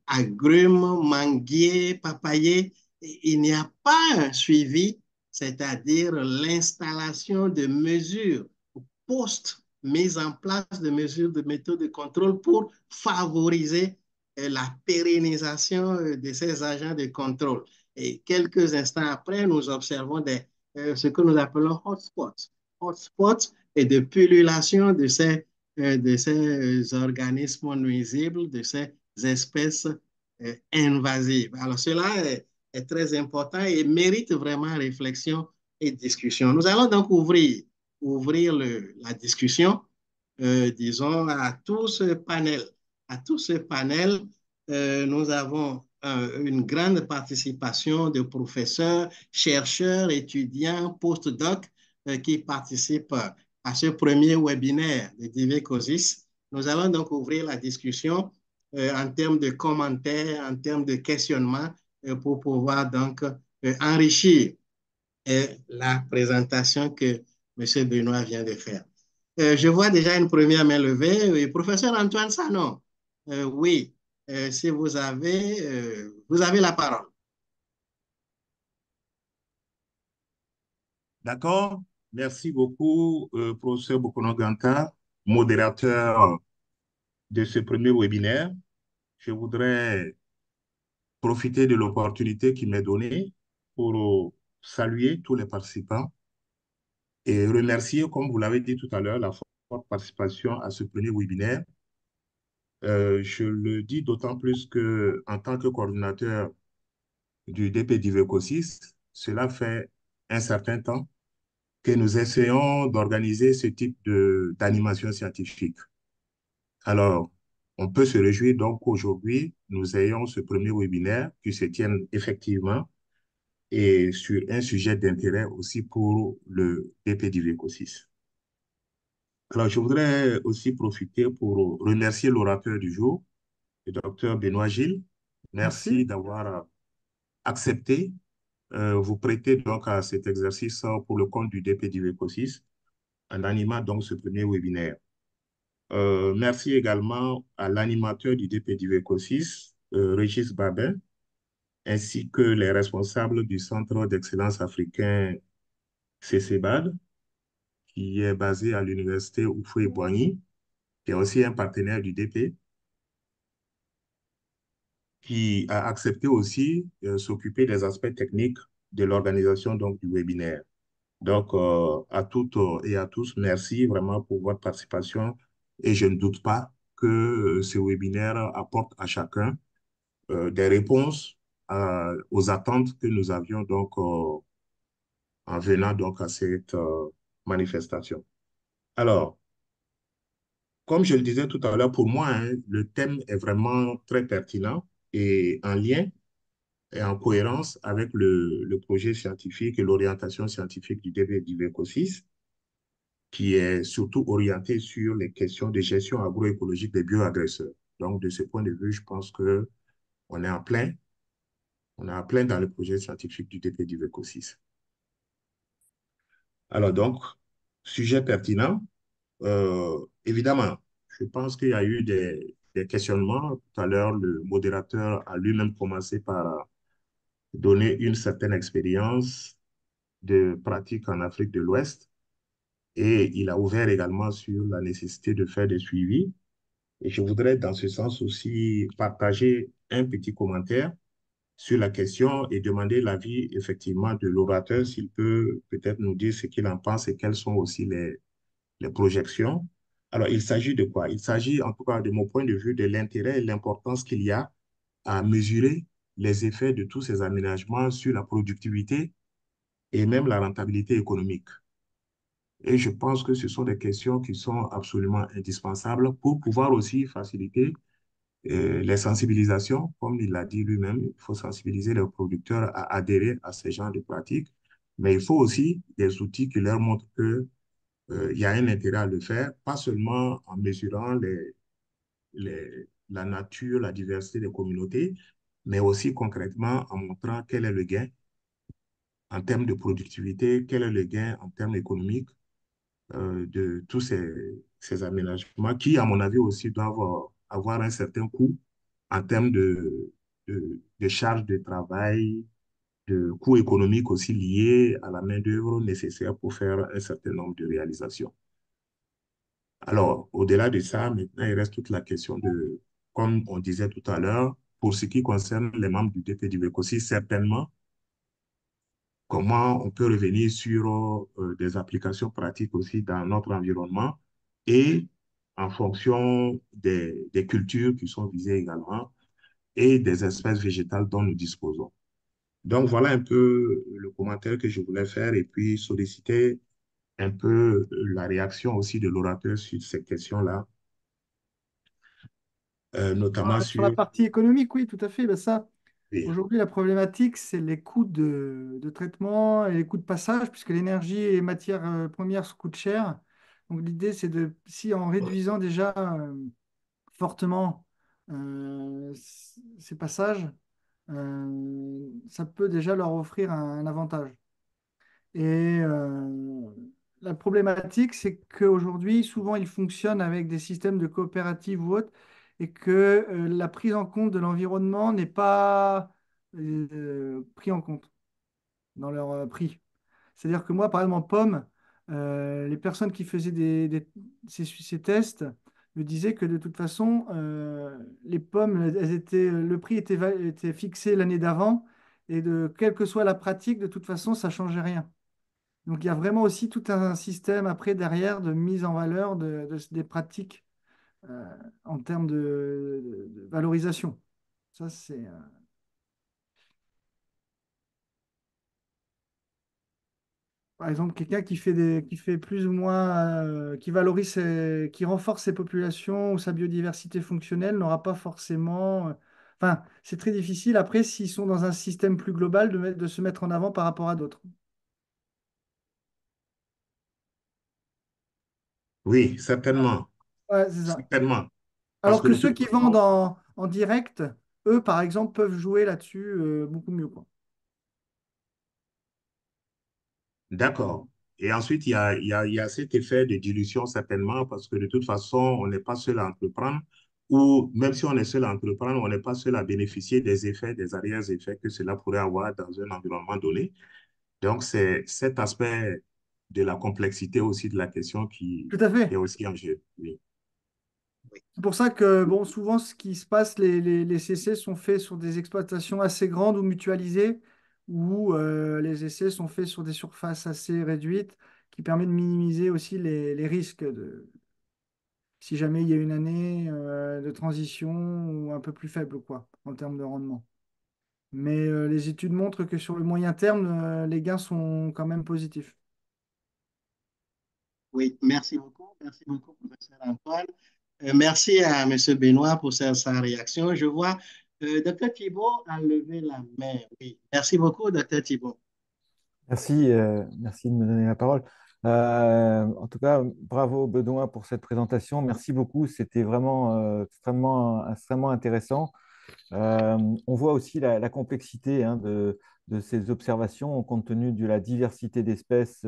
agrumes, manguiers, papayers, il n'y a pas un suivi, c'est-à-dire l'installation de mesures post-mise en place de mesures de méthodes de contrôle pour favoriser la pérennisation de ces agents de contrôle. Et quelques instants après, nous observons ce que nous appelons hotspots. Hotspots et de pullulation de ces organismes nuisibles, de ces espèces invasives. Alors, cela est très important et mérite vraiment réflexion et discussion. Nous allons donc ouvrir la discussion, disons, à tout ce panel. À tout ce panel, nous avons une grande participation de professeurs, chercheurs, étudiants, post-doc qui participent à ce premier webinaire de Divecosis. Nous allons donc ouvrir la discussion en termes de commentaires, en termes de questionnements pour pouvoir donc enrichir la présentation que M. Benoît vient de faire. Je vois déjà une première main levée. Professeur Antoine Sanon, oui, si vous avez la parole. D'accord. Merci beaucoup, professeur Bokono Ganta, modérateur de ce premier webinaire. Je voudrais profiter de l'opportunité qui m'est donnée pour saluer tous les participants et remercier, comme vous l'avez dit tout à l'heure, la forte participation à ce premier webinaire. Je le dis d'autant plus que, en tant que coordinateur du DP d'Iveco6, cela fait un certain temps que nous essayons d'organiser ce type d'animation scientifique. Alors, on peut se réjouir donc qu'aujourd'hui, nous ayons ce premier webinaire qui se tienne effectivement et sur un sujet d'intérêt aussi pour le DP d'Iveco6. Alors, je voudrais aussi profiter pour remercier l'orateur du jour, le docteur Benoît Gilles. Merci d'avoir accepté vous prêter donc à cet exercice pour le compte du DP d'Iveco6 en animant donc ce premier webinaire. Merci également à l'animateur du DP d'Iveco6, Régis Babin, ainsi que les responsables du Centre d'excellence africain CCBAD, qui est basé à l'université Houphouët-Boigny, qui est aussi un partenaire du DP, qui a accepté aussi s'occuper des aspects techniques de l'organisation donc du webinaire. Donc, à toutes et à tous, merci vraiment pour votre participation et je ne doute pas que ce webinaire apporte à chacun des réponses aux attentes que nous avions donc en venant donc à cette manifestation. Alors, comme je le disais tout à l'heure, pour moi, hein, le thème est vraiment très pertinent et en lien et en cohérence avec le projet scientifique et l'orientation scientifique du DP d'Iveco6, qui est surtout orienté sur les questions de gestion agroécologique des bioagresseurs. Donc, de ce point de vue, je pense qu'on est en plein. On est en plein dans le projet scientifique du DP d'Iveco6. Alors donc, sujet pertinent. Évidemment, je pense qu'il y a eu des questionnements. Tout à l'heure, le modérateur a lui-même commencé par donner une certaine expérience de pratique en Afrique de l'Ouest et il a ouvert également sur la nécessité de faire des suivis. Et je voudrais dans ce sens aussi partager un petit commentaire sur la question et demander l'avis effectivement de l'orateur s'il peut peut-être nous dire ce qu'il en pense et quelles sont aussi les projections. Alors, il s'agit de quoi? Il s'agit en tout cas de mon point de vue de l'intérêt et l'importance qu'il y a à mesurer les effets de tous ces aménagements sur la productivité et même la rentabilité économique. Et je pense que ce sont des questions qui sont absolument indispensables pour pouvoir aussi faciliter les sensibilisations. Comme il l'a dit lui-même, il faut sensibiliser les producteurs à adhérer à ce genre de pratiques. Mais il faut aussi des outils qui leur montrent qu'il y a un intérêt à le faire, pas seulement en mesurant la nature, la diversité des communautés, mais aussi concrètement en montrant quel est le gain en termes de productivité, quel est le gain en termes économiques de tous ces aménagements qui, à mon avis, aussi doivent avoir un certain coût en termes de charges de travail, de coûts économiques aussi liés à la main-d'œuvre nécessaire pour faire un certain nombre de réalisations. Alors, au-delà de ça, maintenant, il reste toute la question de, comme on disait tout à l'heure, pour ce qui concerne les membres du DP du aussi, certainement, comment on peut revenir sur des applications pratiques aussi dans notre environnement et en fonction des cultures qui sont visées également et des espèces végétales dont nous disposons. Donc, voilà un peu le commentaire que je voulais faire et puis solliciter un peu la réaction aussi de l'orateur sur ces questions-là, notamment Sur la sur... partie économique, oui, tout à fait. Ben ça, Oui, aujourd'hui, la problématique, c'est les coûts de traitement et les coûts de passage, puisque l'énergie et les matières premières coûtent cher. Donc, l'idée, c'est de, si en réduisant déjà fortement ces passages, ça peut déjà leur offrir un avantage. Et la problématique, c'est qu'aujourd'hui, souvent, ils fonctionnent avec des systèmes de coopératives ou autres, et que la prise en compte de l'environnement n'est pas pris en compte dans leur prix. C'est-à-dire que moi, par exemple, en pommes, les personnes qui faisaient ces tests me disaient que de toute façon, les pommes, le prix était fixé l'année d'avant, et quelle que soit la pratique, de toute façon, ça ne changeait rien. Donc il y a vraiment aussi tout un système après derrière de mise en valeur des pratiques en termes de valorisation. Ça, c'est, par exemple, quelqu'un qui fait plus ou moins, qui valorise, qui renforce ses populations ou sa biodiversité fonctionnelle n'aura pas forcément. Enfin, c'est très difficile après s'ils sont dans un système plus global de se mettre en avant par rapport à d'autres. oui, certainement, Ouais, c'est ça. certainement. Parce Alors que que de ceux toute qui vendent façon, en direct, eux, par exemple, peuvent jouer là-dessus beaucoup mieux, quoi. d'accord. Et ensuite, il y a cet effet de dilution, certainement, parce que de toute façon, on n'est pas seul à entreprendre, ou même si on est seul à entreprendre, on n'est pas seul à bénéficier des effets, des arrière-effets que cela pourrait avoir dans un environnement donné. Donc, c'est cet aspect de la complexité aussi de la question Tout à qui est fait. aussi en jeu. Oui. C'est pour ça que, bon, souvent, ce qui se passe, les CC sont faits sur des exploitations assez grandes ou mutualisées, où les essais sont faits sur des surfaces assez réduites, qui permet de minimiser aussi les risques si jamais il y a une année de transition ou un peu plus faible, quoi, en termes de rendement. Mais les études montrent que sur le moyen terme, les gains sont quand même positifs. Oui, merci beaucoup, professeur Antoine. Merci à M. Benoît pour sa réaction. Je vois Dr. Thibault a levé la main. Oui, merci beaucoup, Dr. Thibault. Merci, merci de me donner la parole. En tout cas, bravo Benoît pour cette présentation. Merci beaucoup. C'était vraiment extrêmement intéressant. On voit aussi la complexité hein, de ces observations compte tenu de la diversité d'espèces,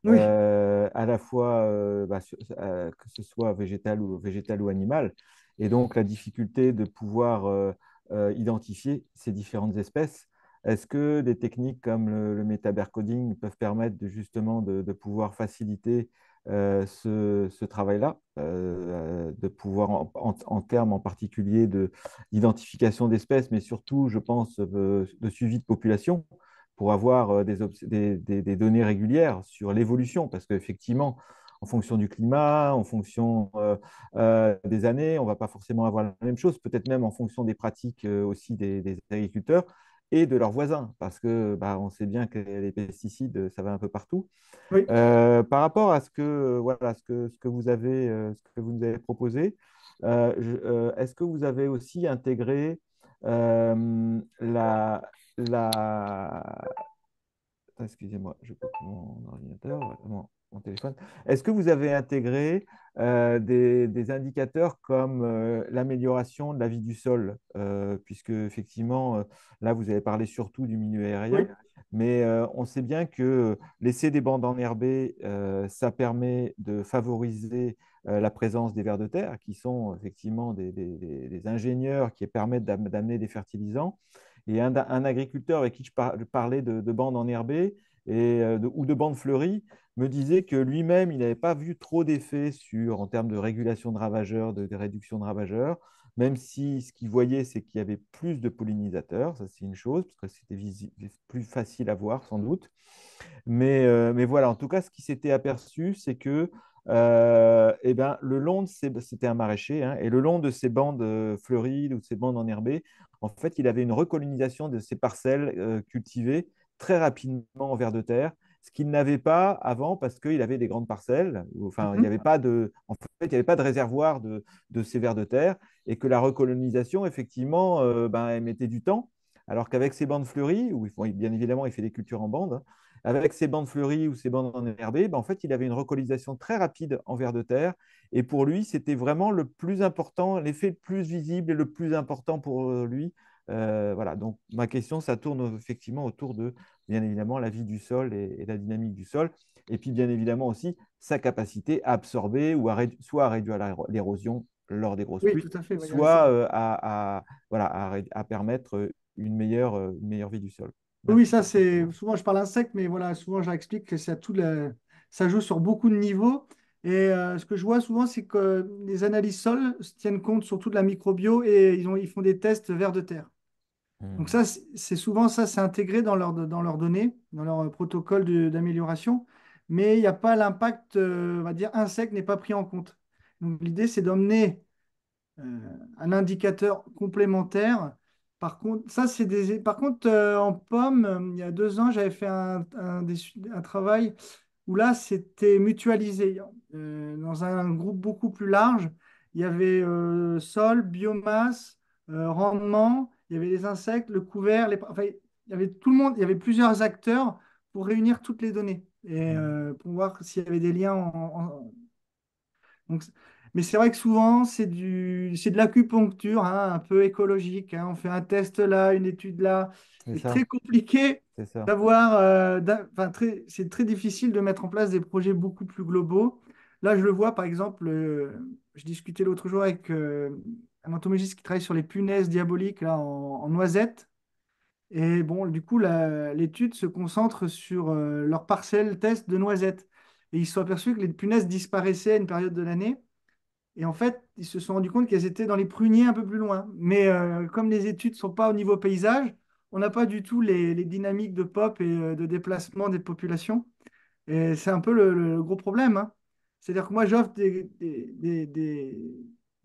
Oui, à la fois que ce soit végétal ou animal, et donc la difficulté de pouvoir identifier ces différentes espèces. Est-ce que des techniques comme le métabearcoding peuvent permettre justement de pouvoir faciliter ce travail-là, de pouvoir en termes en particulier d'identification d'espèces, mais surtout, je pense, de suivi de population pour avoir des données régulières sur l'évolution, parce qu'effectivement, en fonction du climat, en fonction des années, on ne va pas forcément avoir la même chose, peut-être même en fonction des pratiques aussi des agriculteurs et de leurs voisins, parce que bah, on sait bien que les pesticides, ça va un peu partout. oui. Par rapport à voilà, ce que ce que vous nous avez proposé, est-ce que vous avez aussi intégré la, la, excusez-moi, je coupe mon ordinateur, mon téléphone. Est-ce que vous avez intégré des indicateurs comme l'amélioration de la vie du sol, puisque effectivement, là, vous avez parlé surtout du milieu aérien, Oui. mais on sait bien que laisser des bandes enherbées, ça permet de favoriser la présence des vers de terre, qui sont effectivement des ingénieurs qui permettent d'amener des fertilisants. Et un agriculteur avec qui je parlais de bandes enherbées ou de bandes fleuries me disait que lui-même, il n'avait pas vu trop d'effets en termes de régulation de ravageurs, de réduction de ravageurs, même si ce qu'il voyait, c'est qu'il y avait plus de pollinisateurs, ça c'est une chose, parce que c'était plus facile à voir sans doute. Mais voilà, en tout cas, ce qui s'était aperçu, c'est que eh ben, c'était un maraîcher, hein, et le long de ces bandes fleuries ou de ces bandes enherbées, en fait, il avait une recolonisation de ces parcelles cultivées très rapidement en vers de terre, ce qu'il n'avait pas avant parce qu'il avait des grandes parcelles, enfin, il n'y avait pas en fait, il n'y avait pas de réservoir de ces vers de terre, et que la recolonisation, effectivement, ben, elle mettait du temps. Alors qu'avec ces bandes fleuries, où bien évidemment, il fait des cultures en bande, hein, avec ces bandes fleuries ou ces bandes enherbées, ben, en fait, il avait une recolonisation très rapide en vers de terre. Et pour lui, c'était vraiment le plus important, l'effet le plus visible et le plus important pour lui. Voilà, donc ma question, ça tourne effectivement autour de, bien évidemment, la vie du sol et la dynamique du sol. Et puis, bien évidemment, aussi sa capacité à absorber ou soit à réduire l'érosion lors des grosses Oui, pluies, tout à fait. Ouais, il y a ça. soit voilà, à permettre une meilleure vie du sol. Oui, Merci. ça c'est souvent je parle insectes, mais voilà, souvent j'explique que ça joue sur beaucoup de niveaux. Et ce que je vois souvent, c'est que les analyses sol se tiennent compte surtout de la microbio et ils font des tests vers de terre. Donc Hmm. ça, c'est souvent ça, c'est intégré dans leurs données, dans leur protocole d'amélioration, mais il n'y a pas l'impact, on va dire, insecte n'est pas pris en compte. Donc l'idée, c'est d'emmener un indicateur complémentaire. Par contre, par contre, en pomme, il y a 2 ans, j'avais fait un travail où là, c'était mutualisé. Dans un groupe beaucoup plus large, il y avait sol, biomasse, rendement, il y avait les insectes, le couvert, enfin, il y avait tout le monde, il y avait plusieurs acteurs pour réunir toutes les données et pour voir s'il y avait des liens donc, mais c'est vrai que souvent, c'est de l'acupuncture, hein, un peu écologique, hein. On fait un test là, une étude là. C'est C'est ça, très compliqué c'est ça. d'avoir, enfin, c'est très difficile de mettre en place des projets beaucoup plus globaux. Là, je le vois, par exemple, je discutais l'autre jour avec un entomologiste qui travaille sur les punaises diaboliques là, en noisettes. Et bon, du coup, l'étude se concentre sur leur parcelle test de noisettes. Et ils se sont aperçus que les punaises disparaissaient à une période de l'année. Et en fait, ils se sont rendus compte qu'elles étaient dans les pruniers un peu plus loin. Mais comme les études ne sont pas au niveau paysage, on n'a pas du tout les dynamiques de pop et de déplacement des populations. Et c'est un peu le gros problème, hein. C'est-à-dire que moi, j'offre des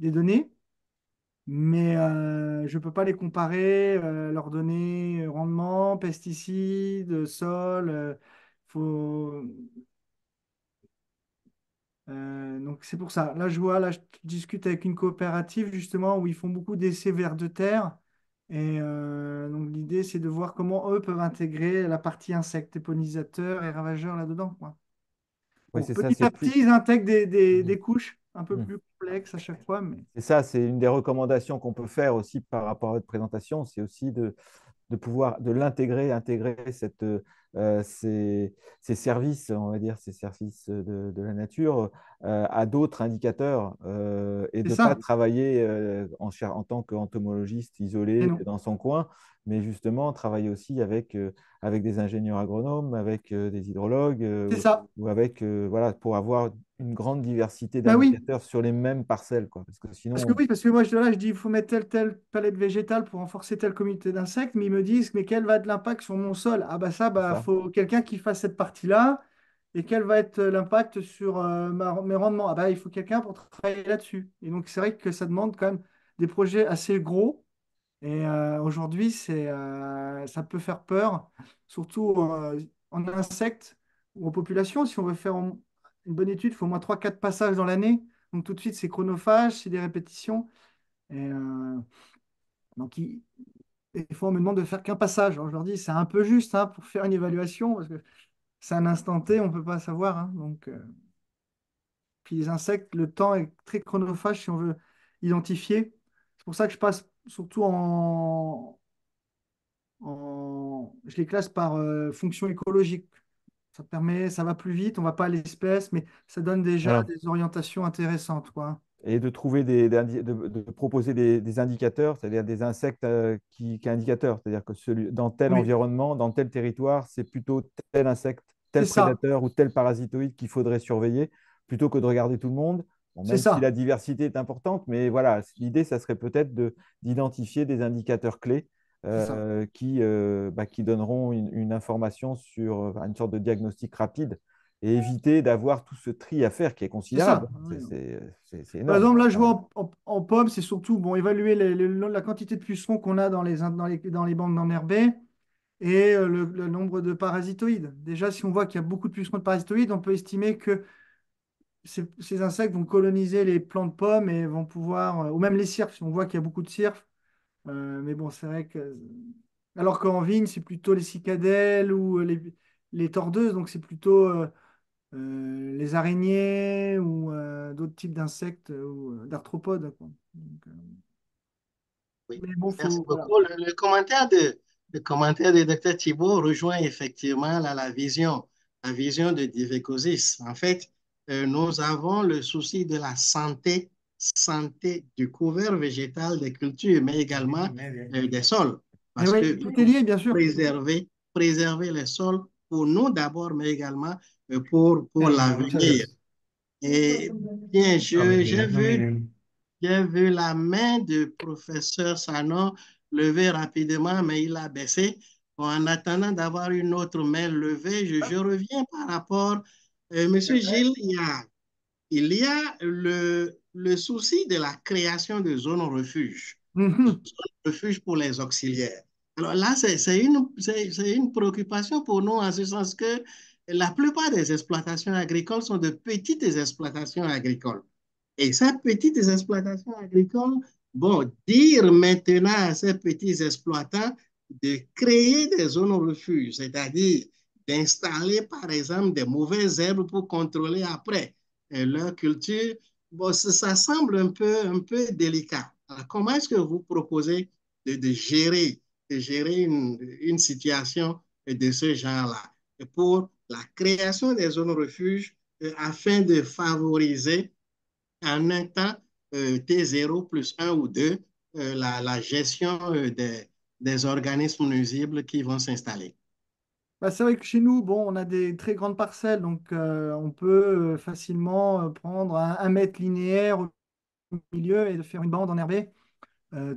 données, mais je ne peux pas les comparer, leur donner rendement, pesticides, sol. Faut... Donc c'est pour ça. Là, je vois, là, je discute avec une coopérative justement où ils font beaucoup d'essais vers de terre. Et donc l'idée, c'est de voir comment eux peuvent intégrer la partie insectes et pollinisateurs et ravageurs là-dedans, quoi. Oui, Bon, c'est ça, petit c'est à plus. petit, ils intègrent Mhm. des couches un peu Mhm. plus complexes à chaque fois, mais C'est ça, c'est une des recommandations qu'on peut faire aussi par rapport à votre présentation, c'est aussi de pouvoir de intégrer ces services, on va dire, ces services de la nature à d'autres indicateurs et c'est de ne pas ça. travailler en tant qu'entomologiste Et isolé non, dans son coin, mais justement travailler aussi avec des ingénieurs agronomes, avec des hydrologues c'est ça. ou avec, voilà, pour avoir une grande diversité Bah oui. d'indicateurs sur les mêmes parcelles, quoi, parce que Parce que sinon, oui, parce que moi, je dis, il faut mettre telle palette végétale pour renforcer telle communauté d'insectes, mais ils me disent, mais quel va être l'impact sur mon sol? Ah bah ça, c'est bah ça. faut quelqu'un qui fasse cette partie-là, et quel va être l'impact sur mes rendements? Ah bah il faut quelqu'un pour travailler là-dessus. Et donc c'est vrai que ça demande quand même des projets assez gros, et aujourd'hui, ça peut faire peur, surtout en insectes ou en population. Si on veut faire une bonne étude, il faut au moins 3 4 passages dans l'année. Donc tout de suite, c'est chronophage, c'est des répétitions. Et, donc, Et des fois, on me demande de faire qu'un passage. Alors, je leur dis, c'est un peu juste hein, pour faire une évaluation, parce que c'est un instant T, on ne peut pas savoir. Hein. Donc, puis les insectes, le temps est très chronophage si on veut identifier. C'est pour ça que je passe surtout je les classe par fonction écologique. Ça permet, ça va plus vite, on va pas à l'espèce, mais ça donne déjà Voilà. des orientations intéressantes, quoi. Et de trouver de proposer des indicateurs, c'est-à-dire des insectes qui indicateurs, c'est-à-dire que dans tel Oui, environnement, dans tel territoire, c'est plutôt tel insecte, c'est tel ça, prédateur ou tel parasitoïde qu'il faudrait surveiller, plutôt que de regarder tout le monde. Bon, c'est même si la ça, diversité est importante, mais voilà, l'idée, ça serait peut-être d'identifier des indicateurs clés c'est ça. qui donneront une information sur une sorte de diagnostic rapide et éviter d'avoir tout ce tri à faire qui est C'est considérable. ça. Oui. C'est Par énorme. exemple, là, je vois en pommes, c'est surtout bon, évaluer la quantité de pucerons qu'on a dans les bandes d'enherbés et le nombre de parasitoïdes. Déjà, si on voit qu'il y a beaucoup de pucerons de parasitoïdes, on peut estimer que ces insectes vont coloniser les plants de pommes et vont pouvoir, ou même les cirques, si on voit qu'il y a beaucoup de cirques. Mais bon, c'est vrai que. Alors qu'en vigne, c'est plutôt les cicadelles ou les tordeuses, donc c'est plutôt les araignées ou d'autres types d'insectes ou d'arthropodes, quoi. Donc, Oui, mais bon, merci faut. Voilà. beaucoup. Le commentaire de Dr. Thibault rejoint effectivement là, la vision de Divikosis. En fait, nous avons le souci de la santé du couvert végétal des cultures, mais également des sols. Mais Parce oui, qu'il tout est faut lié, bien sûr. préserver les sols pour nous d'abord, mais également pour l'avenir. Et bien, j'ai vu la main du professeur Sanon lever rapidement, mais il a baissé. Bon, en attendant d'avoir une autre main levée, je reviens par rapport, Monsieur Gilles, il y a le souci de la création de zones Mhm. refuge pour les auxiliaires. Alors là, c'est une préoccupation pour nous en ce sens que la plupart des exploitations agricoles sont de petites exploitations agricoles. Et ces petites exploitations agricoles, bon, dire maintenant à ces petits exploitants de créer des zones refuge, c'est-à-dire d'installer, par exemple, des mauvaises herbes pour contrôler après leur culture, bon, ça semble un peu délicat. Alors, comment est-ce que vous proposez de gérer une situation de ce genre-là pour la création des zones refuges afin de favoriser en un temps T0 plus un ou 2 la gestion des organismes nuisibles qui vont s'installer. Bah, c'est vrai que chez nous, bon, on a des très grandes parcelles, donc on peut facilement prendre un mètre linéaire au milieu et de faire une bande enherbée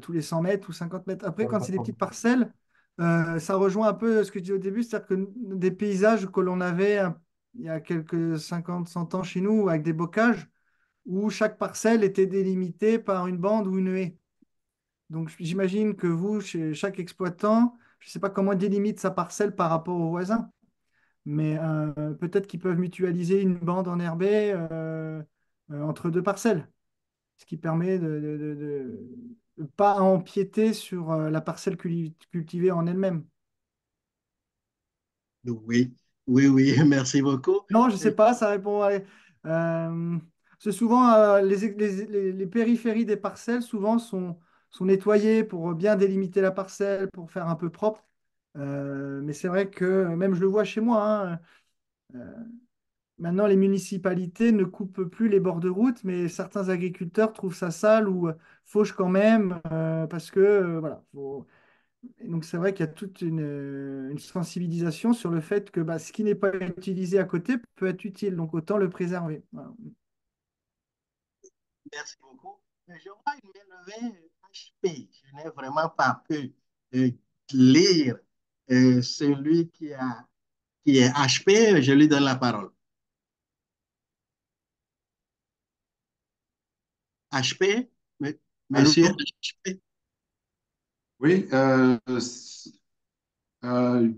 tous les 100 mètres ou 50 mètres. Après, quand c'est des petites parcelles, ça rejoint un peu ce que je disais au début, c'est-à-dire que des paysages que l'on avait il y a quelques 50, 100 ans chez nous, avec des bocages, où chaque parcelle était délimitée par une bande ou une haie. Donc j'imagine que vous, chez chaque exploitant, je ne sais pas comment il délimite sa parcelle par rapport aux voisins, mais peut-être qu'ils peuvent mutualiser une bande enherbée entre deux parcelles, ce qui permet de ne pas empiéter sur la parcelle cultivée en elle-même. Oui, oui, merci beaucoup. Non, je ne sais pas, ça répond à... Euh, c'est souvent les périphéries des parcelles souvent sont nettoyées pour bien délimiter la parcelle, pour faire un peu propre. Mais c'est vrai que même je le vois chez moi, hein, euh, maintenant les municipalités ne coupent plus les bords de route, mais certains agriculteurs trouvent ça sale ou fauchent quand même parce que voilà. Et donc, c'est vrai qu'il y a toute une sensibilisation sur le fait que bah, ce qui n'est pas utilisé à côté peut être utile, donc autant le préserver. Voilà. Merci beaucoup. Je vois une main levée HP. Je n'ai vraiment pas pu euh, lire celui qui est HP. Je lui donne la parole. HP, Allô? monsieur HP. Oui,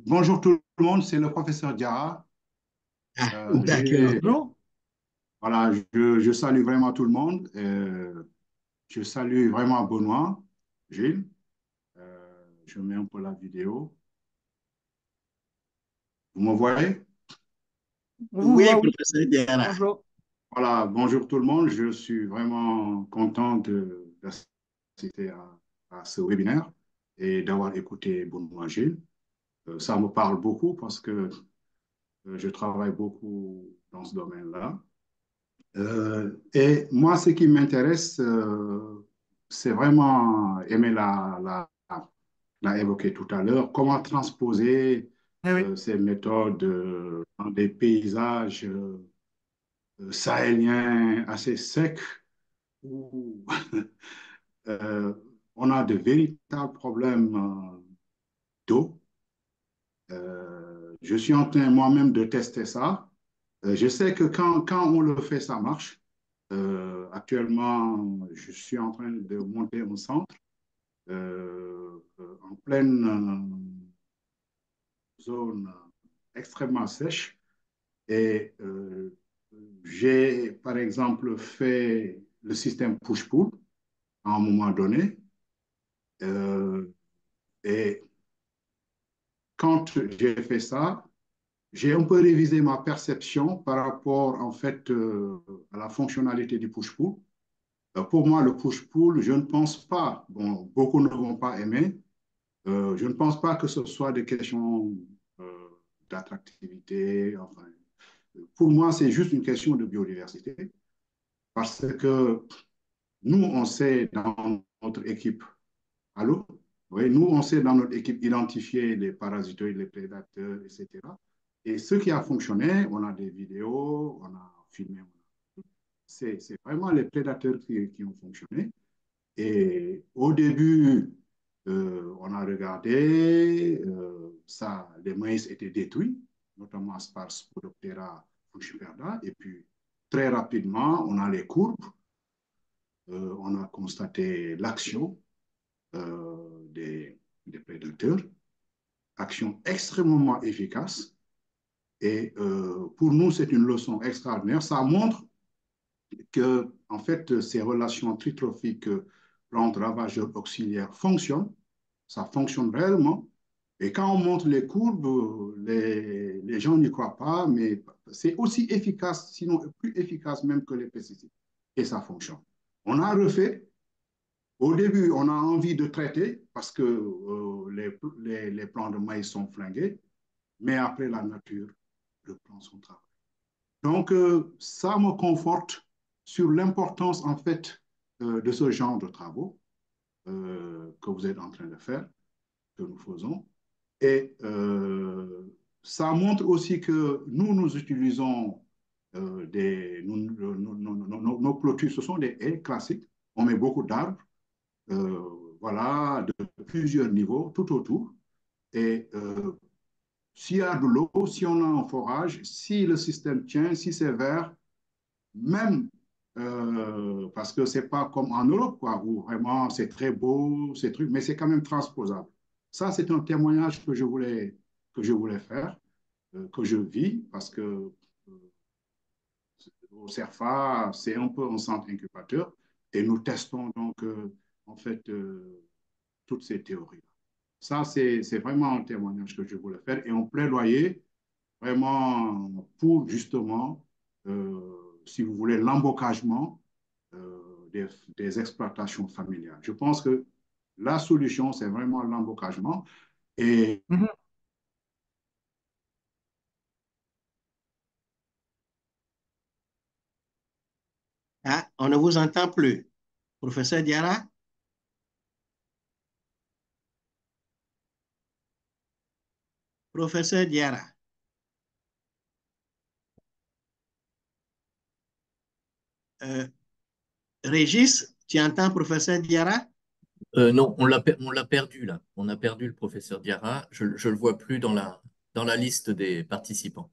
bonjour tout le monde, c'est le professeur Diarra. Ah, Euh, d'accord. j'ai- Bonjour. voilà, je salue vraiment tout le monde. Je salue vraiment Benoît, Gilles. Je mets un peu la vidéo. Vous me voyez? On vous Oui, voit, oui. professeur Diarra. Bonjour. Voilà, bonjour tout le monde. Je suis vraiment content d'assister à ce webinaire et d'avoir écouté Benoît Gilles. Ça me parle beaucoup parce que je travaille beaucoup dans ce domaine-là. Et moi, ce qui m'intéresse, c'est vraiment, Aimé l'a évoqué tout à l'heure, comment transposer Eh oui. ces méthodes dans des paysages sahéliens assez secs où euh, on a de véritables problèmes d'eau. Je suis en train moi-même de tester ça. Je sais que quand on le fait, ça marche. Actuellement, je suis en train de monter un centre en pleine zone extrêmement sèche. Et j'ai, par exemple, fait le système push-pull à un moment donné. Euh, et quand j'ai fait ça, j'ai un peu révisé ma perception par rapport, en fait, à la fonctionnalité du push-pull. Pour moi, le push-pull, je ne pense pas, bon, beaucoup ne vont pas aimer, je ne pense pas que ce soit des questions euh, d'attractivité. Enfin, pour moi, c'est juste une question de biodiversité. Parce que nous, on sait dans notre équipe, allô? Oui, nous, on sait dans notre équipe identifier les parasitoïdes, les prédateurs, etc. Et ce qui a fonctionné, on a des vidéos, on a filmé, c'est vraiment les prédateurs qui ont fonctionné. Et au début, on a regardé, ça, les maïs étaient détruits, notamment par Spodoptera fujiperda. Et puis, très rapidement, on a les courbes, on a constaté l'action des prédateurs, action extrêmement efficace. Et pour nous, c'est une leçon extraordinaire. Ça montre que, en fait, ces relations tritrophiques plantes ravageurs auxiliaires fonctionnent. Ça fonctionne réellement. Et quand on montre les courbes, les gens n'y croient pas, mais c'est aussi efficace, sinon plus efficace même que les pesticides. Et ça fonctionne. On a refait. Au début, on a envie de traiter parce que les plants de maïs sont flingués, mais après, la nature reprend son travail. Donc, ça me conforte sur l'importance, en fait, de ce genre de travaux que vous êtes en train de faire, que nous faisons. Et ça montre aussi que nous utilisons nos clôtures, ce sont des haies classiques. On met beaucoup d'arbres, voilà, de plusieurs niveaux, tout autour. Et s'il y a de l'eau, si on a un forage, si le système tient, si c'est vert, même parce que c'est pas comme en Europe, quoi, où vraiment c'est très beau, ces trucs, mais c'est quand même transposable. Ça, c'est un témoignage que je voulais faire, que je vis, parce que au CERFA, c'est un peu un centre incubateur, et nous testons donc, en fait, toutes ces théories. Ça, c'est vraiment un témoignage que je voulais faire, et un plaidoyer vraiment pour justement, si vous voulez, l'embocagement des exploitations familiales. Je pense que la solution, c'est vraiment l'embocagement. Et Mhm. Ah, on ne vous entend plus. Professeur Diarra? Professeur Diarra. Euh, Régis, tu entends professeur Diarra? Non, on l'a perdu là. On a perdu le professeur Diarra. Je ne le vois plus dans la liste des participants.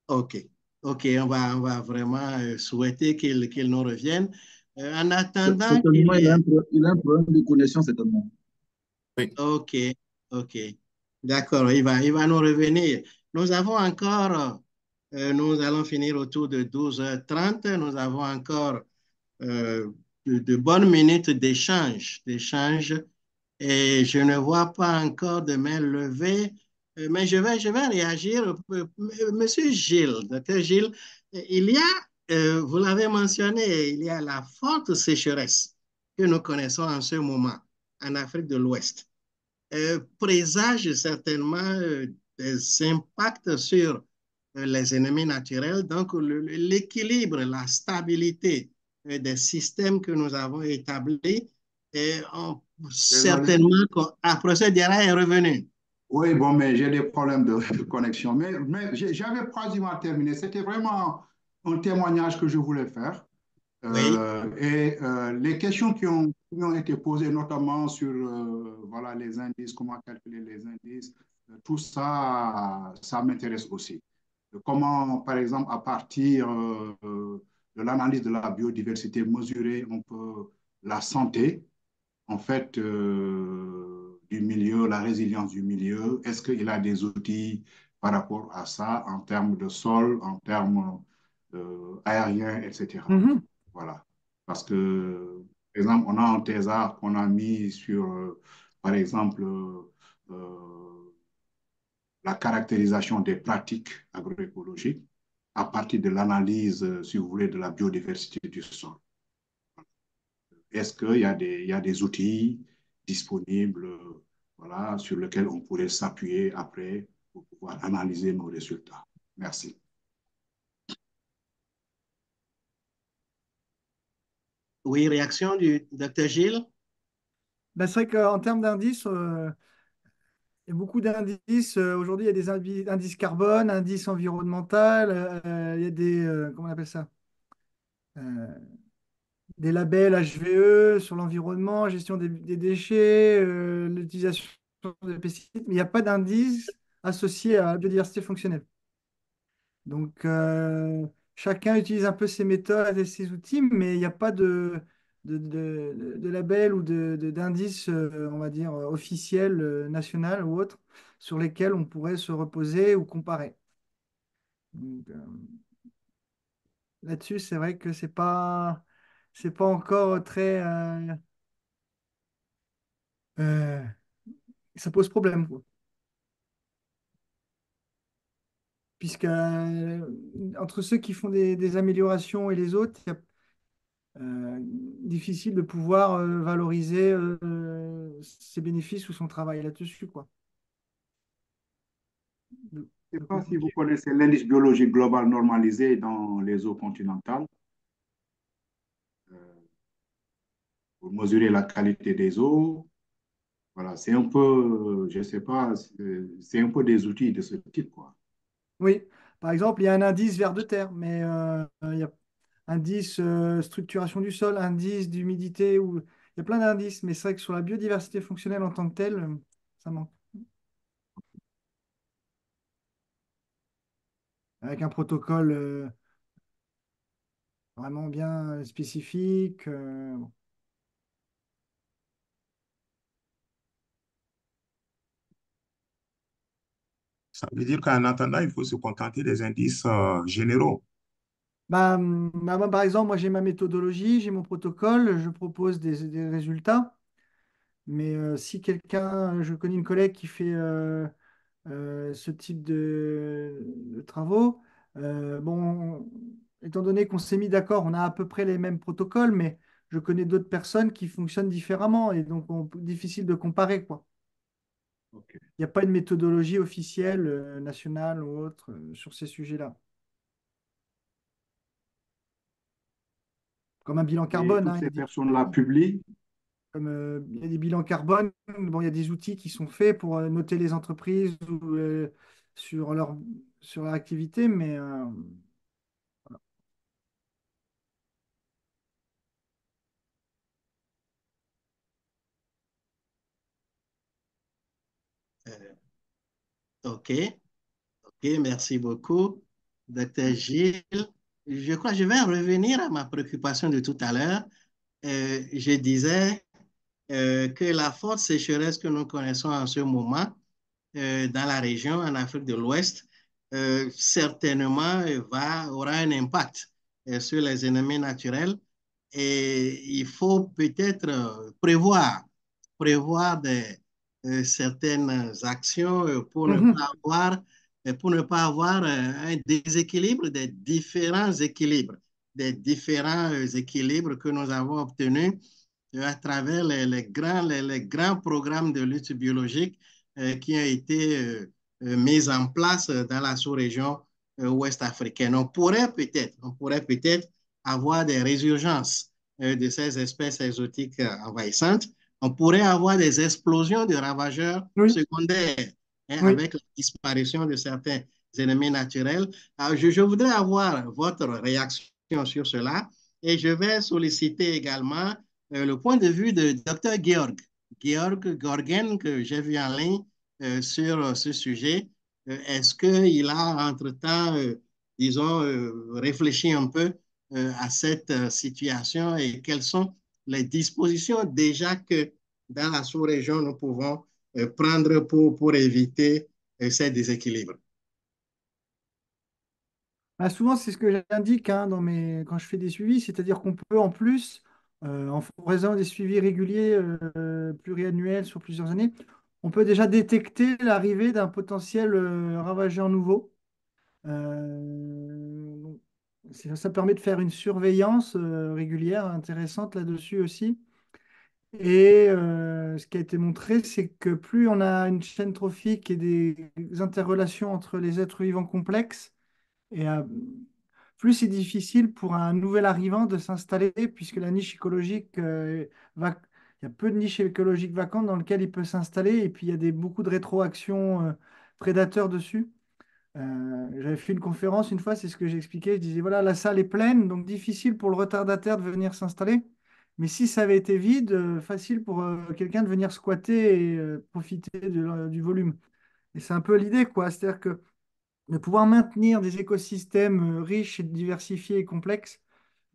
OK. OK, on va vraiment souhaiter qu'il nous revienne. En attendant Certainement, qu'il est... il a un problème de connexion, certainement. Oui. OK, OK. D'accord, il va nous revenir. Nous avons encore, nous allons finir autour de 12h30. Nous avons encore de bonnes minutes d'échange Et je ne vois pas encore de main levée, mais je vais réagir. Monsieur Gilles, docteur Gilles, il y a, vous l'avez mentionné, il y a la forte sécheresse que nous connaissons en ce moment en Afrique de l'Ouest. Présage certainement des impacts sur les ennemis naturels. Donc, l'équilibre, la stabilité des systèmes que nous avons établis, et Désolé. certainement qu'après ce Diarra est revenu. Oui, bon, mais j'ai des problèmes de connexion. Mais j'avais quasiment terminé. C'était vraiment un témoignage que je voulais faire. Oui, Les questions qui ont été posées, notamment sur voilà, les indices, comment calculer les indices, tout ça, ça m'intéresse aussi. Comment, par exemple, à partir de l'analyse de la biodiversité mesurée, on peut la santé en fait, du milieu, la résilience du milieu? Est-ce qu'il a des outils par rapport à ça en termes de sol, en termes aériens, etc. Mhm. Voilà. Parce que, par exemple, on a un thésard qu'on a mis sur, par exemple, la caractérisation des pratiques agroécologiques à partir de l'analyse, si vous voulez, de la biodiversité du sol. Est-ce qu'il y a des outils disponibles voilà, sur lesquels on pourrait s'appuyer après pour pouvoir analyser nos résultats? Merci. oui, réaction du docteur Gilles. Ben, c'est vrai qu'en termes d'indices, il y a beaucoup d'indices. Aujourd'hui, il y a des indices carbone, indices environnemental, il y a des, comment on appelle ça? Euh, des labels HVE sur l'environnement, gestion des déchets, l'utilisation des pesticides, mais il n'y a pas d'indice associé à la biodiversité fonctionnelle. Donc, chacun utilise un peu ses méthodes et ses outils, mais il n'y a pas de label ou d'indice, on va dire, officiel, national ou autre, sur lesquels on pourrait se reposer ou comparer. Donc, là-dessus, c'est vrai que c'est pas encore très, euh, ça pose problème, quoi. Puisque entre ceux qui font des améliorations et les autres, il y a difficile de pouvoir valoriser ses bénéfices ou son travail là-dessus, quoi. Je ne sais De pas si vous compliqué. connaissez l'indice biologique global normalisé dans les eaux continentales pour mesurer la qualité des eaux. Voilà, c'est un peu, je ne sais pas, c'est un peu des outils de ce type, quoi. Oui, par exemple, il y a un indice vers de terre, mais il y a indice structuration du sol, indice d'humidité, ou il y a plein d'indices, mais c'est vrai que sur la biodiversité fonctionnelle en tant que telle, ça manque. Avec un protocole vraiment bien spécifique. Bon. Ça veut dire qu'en attendant, il faut se contenter des indices généraux. Moi, par exemple, moi j'ai ma méthodologie, j'ai mon protocole, je propose des résultats. Mais si quelqu'un, je connais une collègue qui fait ce type de travaux, bon, étant donné qu'on s'est mis d'accord, on a à peu près les mêmes protocoles, mais je connais d'autres personnes qui fonctionnent différemment et donc difficile de comparer, quoi. Ok. Il n'y a pas une méthodologie officielle, nationale ou autre, sur ces sujets-là. Comme un bilan Et carbone, toutes hein, ces personnes-là publient. il y a des bilans carbone, bon, il y a des outils qui sont faits pour noter les entreprises ou, sur sur leur activité, mais Euh, OK, OK, merci beaucoup, docteur Gilles. Je crois que je vais revenir à ma préoccupation de tout à l'heure. Je disais que la forte sécheresse que nous connaissons en ce moment dans la région, en Afrique de l'Ouest, certainement aura un impact sur les ennemis naturels et il faut peut-être prévoir prévoir certaines actions Mhm. pour ne pas avoir un déséquilibre des différents équilibres que nous avons obtenus à travers les grands programmes de lutte biologique qui ont été mis en place dans la sous-région ouest africaine. On pourrait peut-être avoir des résurgences de ces espèces exotiques envahissantes. On pourrait avoir des explosions de ravageurs Oui, secondaires oui. avec la disparition de certains ennemis naturels. Alors, je voudrais avoir votre réaction sur cela et je vais solliciter également le point de vue de Dr. Georg Gorgen, que j'ai vu en ligne sur ce sujet. Est-ce qu'il a entre-temps, disons, réfléchi un peu à cette situation et quelles sont les dispositions déjà que dans la sous-région nous pouvons prendre pour éviter ces déséquilibres? Bah, souvent, c'est ce que j'indique hein, quand je fais des suivis, c'est-à-dire qu'on peut en plus, en faisant des suivis réguliers pluriannuels sur plusieurs années, on peut déjà détecter l'arrivée d'un potentiel ravageur nouveau. Donc, ça permet de faire une surveillance régulière intéressante là-dessus aussi. Et ce qui a été montré, c'est que plus on a une chaîne trophique et des interrelations entre les êtres vivants complexes, et plus c'est difficile pour un nouvel arrivant de s'installer, puisque la niche écologique, il y a peu de niches écologiques vacantes dans lesquelles il peut s'installer, et puis il y a beaucoup de rétroactions prédateurs dessus. J'avais fait une conférence une fois, c'est ce que j'expliquais. Je disais, voilà, la salle est pleine, donc difficile pour le retardataire de venir s'installer. Mais si ça avait été vide, facile pour quelqu'un de venir squatter et profiter du volume. Et c'est un peu l'idée, quoi. C'est-à-dire que de pouvoir maintenir des écosystèmes riches et diversifiés et complexes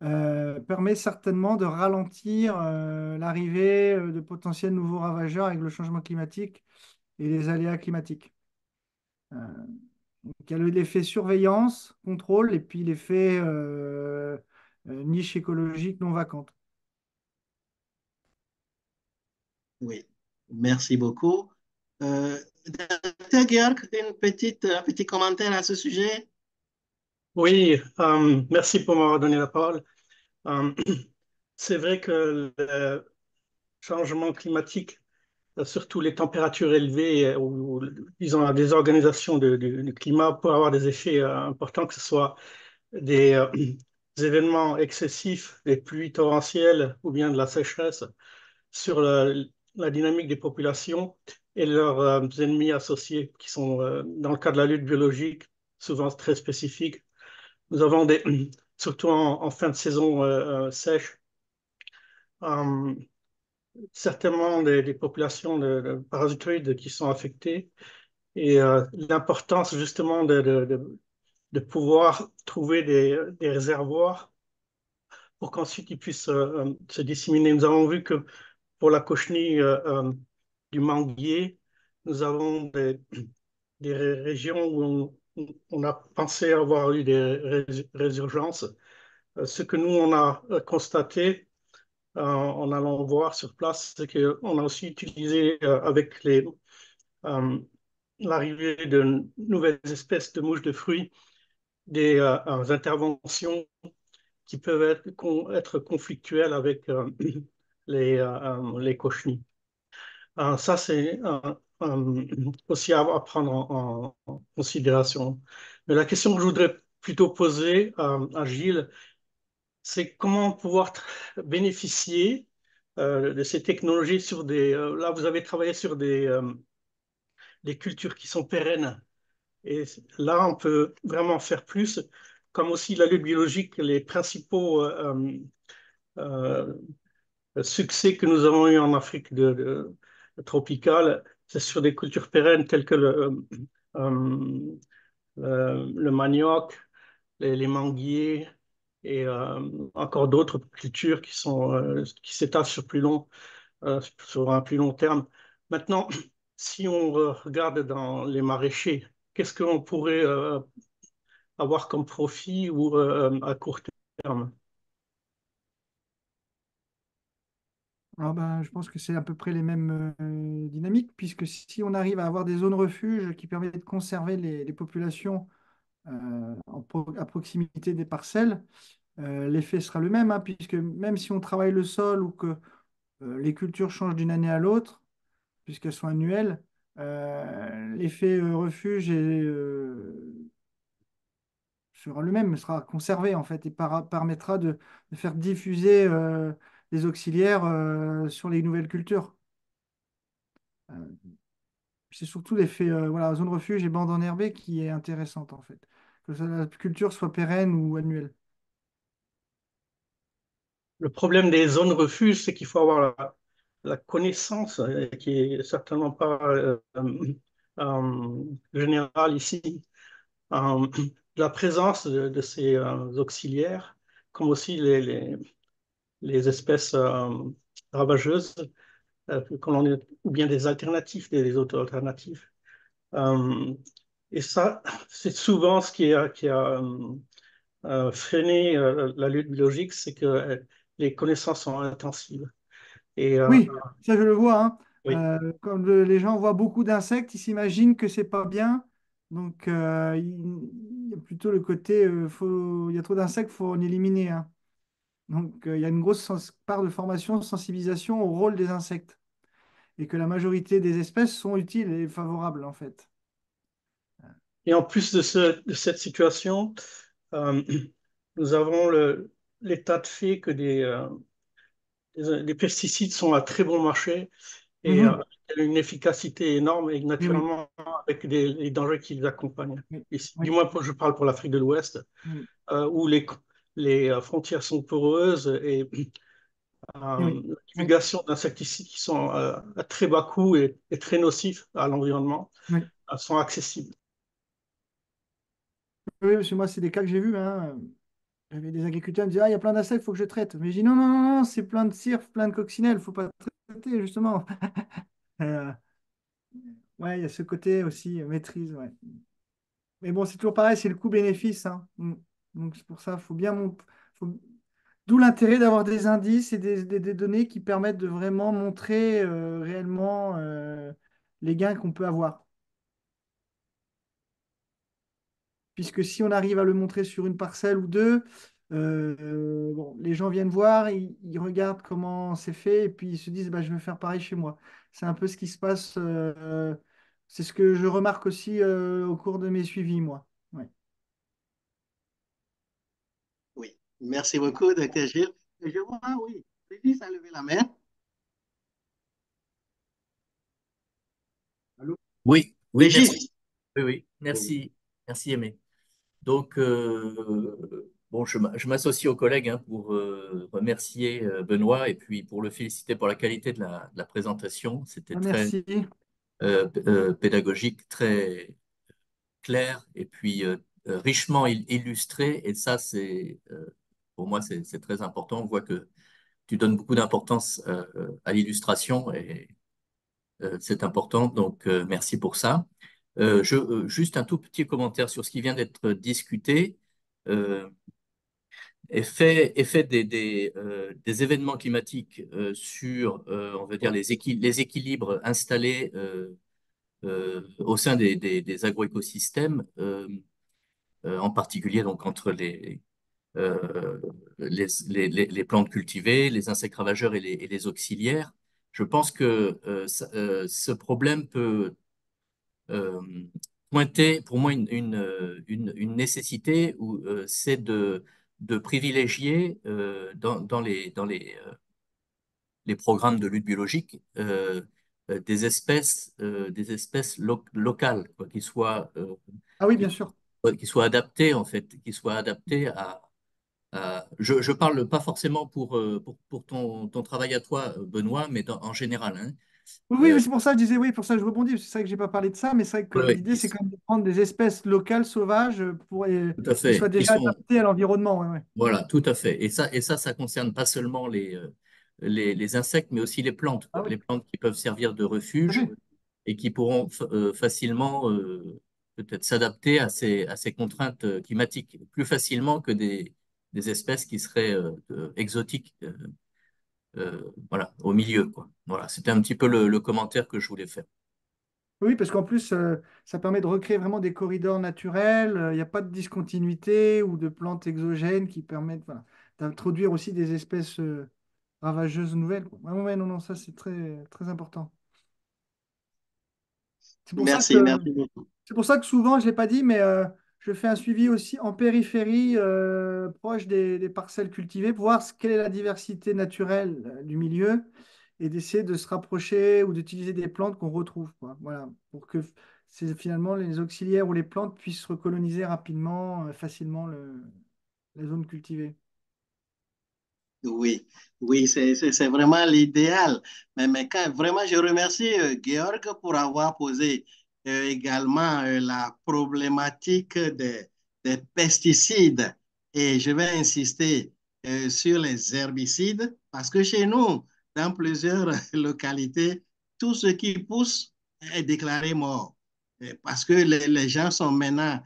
permet certainement de ralentir l'arrivée de potentiels nouveaux ravageurs avec le changement climatique et les aléas climatiques. Euh, donc, il y a l'effet surveillance, contrôle, et puis l'effet niche écologique non vacante. Oui, merci beaucoup. Dr. Georg, un petit commentaire à ce sujet? Oui, merci pour m'avoir donné la parole. Euh, c'est vrai que le changement climatique, surtout les températures élevées ou, disons, la désorganisation du climat peut avoir des effets importants, que ce soit des événements excessifs, des pluies torrentielles ou bien de la sécheresse sur la dynamique des populations et leurs ennemis associés, qui sont, dans le cas de la lutte biologique, souvent très spécifiques. Nous avons surtout en fin de saison sèche, euh, certainement des populations de parasitoïdes qui sont affectées et l'importance justement de pouvoir trouver des réservoirs pour qu'ensuite ils puissent se disséminer. Nous avons vu que pour la cochenille du manguier, nous avons des régions où on a pensé avoir eu des résurgences. Ce que nous, on a constaté en allant voir sur place, c'est qu'on a aussi utilisé avec euh, l'arrivée de nouvelles espèces de mouches de fruits des interventions qui peuvent être conflictuelles avec les cochenilles. Ça, c'est aussi à prendre en considération. Mais la question que je voudrais plutôt poser à Gilles, c'est comment pouvoir bénéficier de ces technologies sur là, vous avez travaillé sur des cultures qui sont pérennes. Et là, on peut vraiment faire plus. Comme aussi la lutte biologique, les principaux euh, succès que nous avons eu en Afrique tropicale, c'est sur des cultures pérennes telles que euh, le manioc, les manguiers et encore d'autres cultures qui s'étalent sur un plus long terme. Maintenant, si on regarde dans les maraîchers, qu'est-ce qu'on pourrait avoir comme profit ou à court terme? Alors, ben, je pense que c'est à peu près les mêmes dynamiques, puisque si on arrive à avoir des zones refuges qui permettent de conserver les populations à proximité des parcelles, l'effet sera le même, hein, puisque même si on travaille le sol ou que les cultures changent d'une année à l'autre, puisqu'elles sont annuelles, l'effet refuge sera le même, sera conservé en fait, et permettra de faire diffuser les auxiliaires sur les nouvelles cultures. Euh, c'est surtout l'effet voilà, zone refuge et bande enherbée qui est intéressante en fait. La culture soit pérenne ou annuelle. Le problème des zones refuges, c'est qu'il faut avoir la connaissance, qui est certainement pas générale ici, de la présence de ces auxiliaires, comme aussi les espèces ravageuses, ou bien des alternatives, des auto-alternatives. Euh, et ça, c'est souvent ce qui a freiné la lutte biologique, c'est que les connaissances sont intensives. Et Oui, ça je le vois, hein. oui. Quand les gens voient beaucoup d'insectes, ils s'imaginent que c'est pas bien. Donc il y a plutôt le côté, il y a trop d'insectes, faut en éliminer, hein. Donc il y a une grosse part de formation, de sensibilisation au rôle des insectes. Et que la majorité des espèces sont utiles et favorables en fait. Et en plus de cette situation, euh, nous avons l'état de fait que les pesticides sont à très bon marché et Mhm. une efficacité énorme et Oui, oui, naturellement avec les dangers qui les accompagnent. oui, Ici, du oui, moins, je parle pour l'Afrique de l'Ouest, oui, où les frontières sont poreuses et oui, la oui, divulgation d'insecticides qui sont à très bas coût et très nocifs à l'environnement oui. sont accessibles. Oui, parce que moi, c'est des cas que j'ai vus, hein. J'avais des agriculteurs qui me disaient, ah, il y a plein d'insectes, il faut que je traite. Mais je dis, non, non, non, non, c'est plein de cirques, plein de coccinelles, il ne faut pas traiter, justement. Euh, ouais, il y a ce côté aussi, maîtrise, ouais. Mais bon, c'est toujours pareil, c'est le coût-bénéfice, hein. Donc, c'est pour ça, il faut bien faut- D'où l'intérêt d'avoir des indices et des données qui permettent de vraiment montrer réellement les gains qu'on peut avoir. Puisque si on arrive à le montrer sur une parcelle ou deux, bon, les gens viennent voir, ils regardent comment c'est fait et puis ils se disent bah, je vais faire pareil chez moi. C'est un peu ce qui se passe, c'est ce que je remarque aussi au cours de mes suivis, moi. Ouais. Oui, merci beaucoup, Dr. Gilles. Je vois, oui, Régis a levé la main. Allô? Oui, oui, merci. Régis, Oui, oui, Oui. merci, merci Aimé. Donc, bon, je m'associe aux collègues hein, pour remercier Benoît et puis pour le féliciter pour la qualité de la présentation. C'était Ah, très merci. pédagogique, très clair et puis richement illustré. Et ça, pour moi, c'est très important. On voit que tu donnes beaucoup d'importance à l'illustration et c'est important. Donc, merci pour ça. Juste un tout petit commentaire sur ce qui vient d'être discuté. Euh, effet des événements climatiques sur, on va dire, les équilibres installés au sein des agroécosystèmes, en particulier donc entre euh, les plantes cultivées, les insectes ravageurs et les auxiliaires. Je pense que ce problème peut euh, pointer pour moi une nécessité où c'est de privilégier les programmes de lutte biologique des espèces locales, quoi, Ah oui, qui, bien sûr. qui soient adaptées en fait, qui soient adaptées je parle pas forcément pour ton travail à toi, Benoît, mais en général, hein. Oui, oui, Euh, mais c'est pour ça que je disais oui, pour ça que je rebondis, parce que c'est vrai que j'ai pas parlé de ça, mais c'est vrai que ouais, ouais, l'idée, c'est quand même de prendre des espèces locales, sauvages, tout à qui soient fait, qui déjà sont adaptées à l'environnement. Ouais, ouais. voilà, tout à fait. Ça concerne pas seulement les insectes, mais aussi les plantes, Ah quoi. oui, Les plantes qui peuvent servir de tout à refuge fait. et qui pourront facilement peut-être s'adapter à ces contraintes climatiques plus facilement que des espèces qui seraient exotiques voilà, au milieu, quoi. Voilà, c'était un petit peu le commentaire que je voulais faire. Oui, parce qu'en plus, ça permet de recréer vraiment des corridors naturels. Il n'y a pas de discontinuité ou de plantes exogènes qui permettent, voilà, d'introduire aussi des espèces ravageuses nouvelles, quoi. Ouais, ouais, non, non, ça c'est très, très important. C'est pour ça que, Merci, merci beaucoup. c'est pour ça que souvent, je ne l'ai pas dit, mais je fais un suivi aussi en périphérie, proche des parcelles cultivées, pour voir quelle est la diversité naturelle du milieu et d'essayer de se rapprocher ou d'utiliser des plantes qu'on retrouve, quoi. Voilà, pour que finalement les auxiliaires ou les plantes puissent recoloniser rapidement, facilement la zone cultivée. Oui, oui, c'est vraiment l'idéal. Mais vraiment, je remercie Georg pour avoir posé également la problématique des pesticides. Et je vais insister sur les herbicides parce que chez nous, dans plusieurs localités, tout ce qui pousse est déclaré mort. Parce que les gens sont maintenant,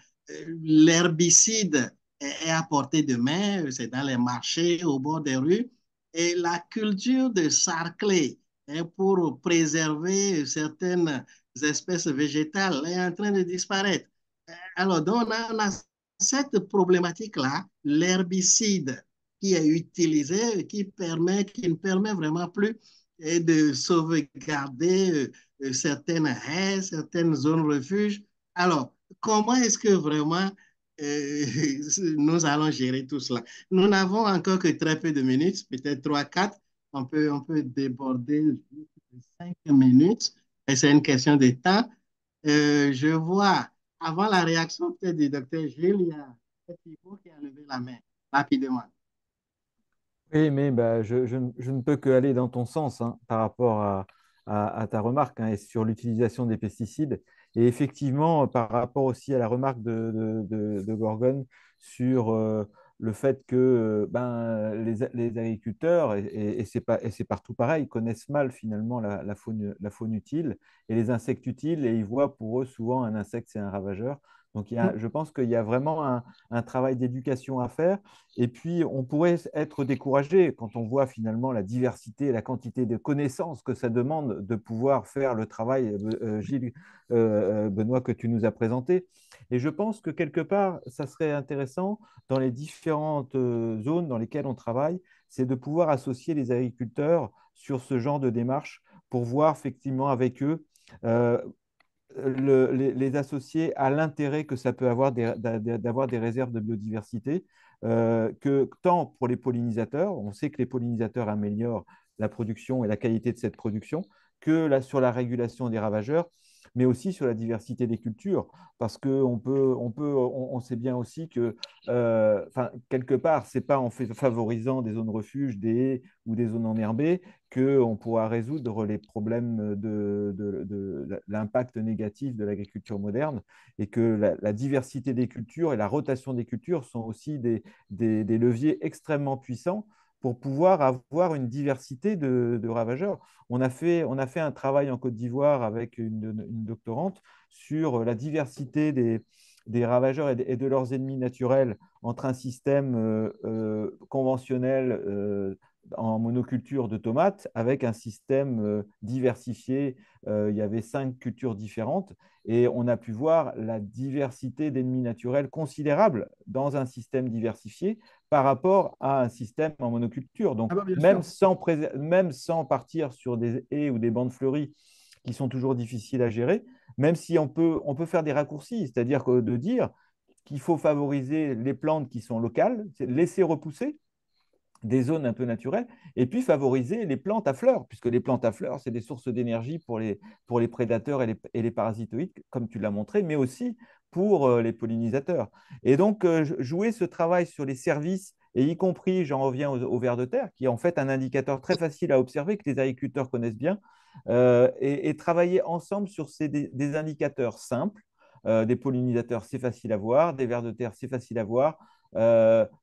l'herbicide est à portée de main, c'est dans les marchés, au bord des rues. Et la culture de sarclé pour préserver certaines espèces végétales est en train de disparaître. Alors, donc, on a cette problématique-là, l'herbicide qui est utilisé, qui ne permet vraiment plus de sauvegarder certaines haies, certaines zones refuges. Alors, comment est-ce que vraiment euh, nous allons gérer tout cela? Nous n'avons encore que très peu de minutes, peut-être 3, 4. On peut déborder 5 minutes et c'est une question de temps. Je vois, avant la réaction peut-être du docteur Gilles, il y a Thibaut qui a levé la main rapidement. Oui, mais bah, je ne peux que aller dans ton sens, hein, par rapport à ta remarque, hein, et sur l'utilisation des pesticides. Et effectivement, par rapport aussi à la remarque de Gorgone sur le fait que les agriculteurs, et c'est partout pareil, connaissent mal finalement la faune utile et les insectes utiles, et ils voient pour eux souvent un insecte, c'est un ravageur. Donc je pense qu'il y a vraiment un travail d'éducation à faire. Et puis, on pourrait être découragé quand on voit finalement la diversité et la quantité de connaissances que ça demande de pouvoir faire le travail, Gilles, Benoît, que tu nous as présenté. Et je pense que quelque part, ça serait intéressant dans les différentes zones dans lesquelles on travaille, c'est de pouvoir associer les agriculteurs sur ce genre de démarche pour voir effectivement avec eux euh, les associer à l'intérêt que ça peut avoir d'avoir des réserves de biodiversité, que tant pour les pollinisateurs, on sait que les pollinisateurs améliorent la production et la qualité de cette production, que sur la régulation des ravageurs, mais aussi sur la diversité des cultures, parce on sait bien aussi que, quelque part, c'est pas en favorisant des zones refuges, des haies ou des zones enherbées qu'on pourra résoudre les problèmes de l'impact négatif de l'agriculture moderne, et que la diversité des cultures et la rotation des cultures sont aussi des leviers extrêmement puissants pour pouvoir avoir une diversité de ravageurs. On a fait un travail en Côte d'Ivoire avec une doctorante sur la diversité des ravageurs et de leurs ennemis naturels entre un système conventionnel en monoculture de tomates avec un système diversifié. Il y avait 5 cultures différentes et on a pu voir la diversité d'ennemis naturels considérable dans un système diversifié par rapport à un système en monoculture. Donc, Ah bah, bien sûr. même sans partir sur des haies ou des bandes fleuries qui sont toujours difficiles à gérer, même si on peut faire des raccourcis, c'est-à-dire de dire qu'il faut favoriser les plantes qui sont locales, laisser repousser des zones un peu naturelles, et puis favoriser les plantes à fleurs, puisque les plantes à fleurs, c'est des sources d'énergie pour les prédateurs et les parasitoïdes, comme tu l'as montré, mais aussi pour les pollinisateurs. Et donc, jouer ce travail sur les services, et y compris, j'en reviens au vers de terre, qui est en fait un indicateur très facile à observer, que les agriculteurs connaissent bien, et travailler ensemble sur des indicateurs simples. Des pollinisateurs, c'est facile à voir, des vers de terre, c'est facile à voir,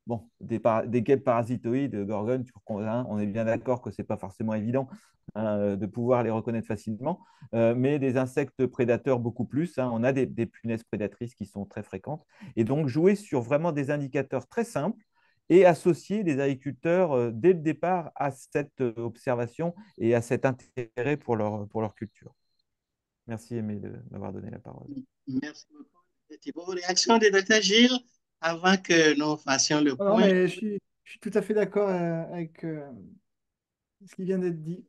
bon, des guêpes parasitoïdes, gorgones, hein, on est bien d'accord que ce n'est pas forcément évident, hein, de pouvoir les reconnaître facilement, mais des insectes prédateurs beaucoup plus, hein, on a des punaises prédatrices qui sont très fréquentes. Et donc, jouer sur vraiment des indicateurs très simples et associer les agriculteurs dès le départ à cette observation et à cet intérêt pour leur culture. Merci Aimé de m'avoir donné la parole. Merci beaucoup, Thibaut. Réaction de Dr. Gilles avant que nous fassions le Non, point. mais je suis tout à fait d'accord avec ce qui vient d'être dit.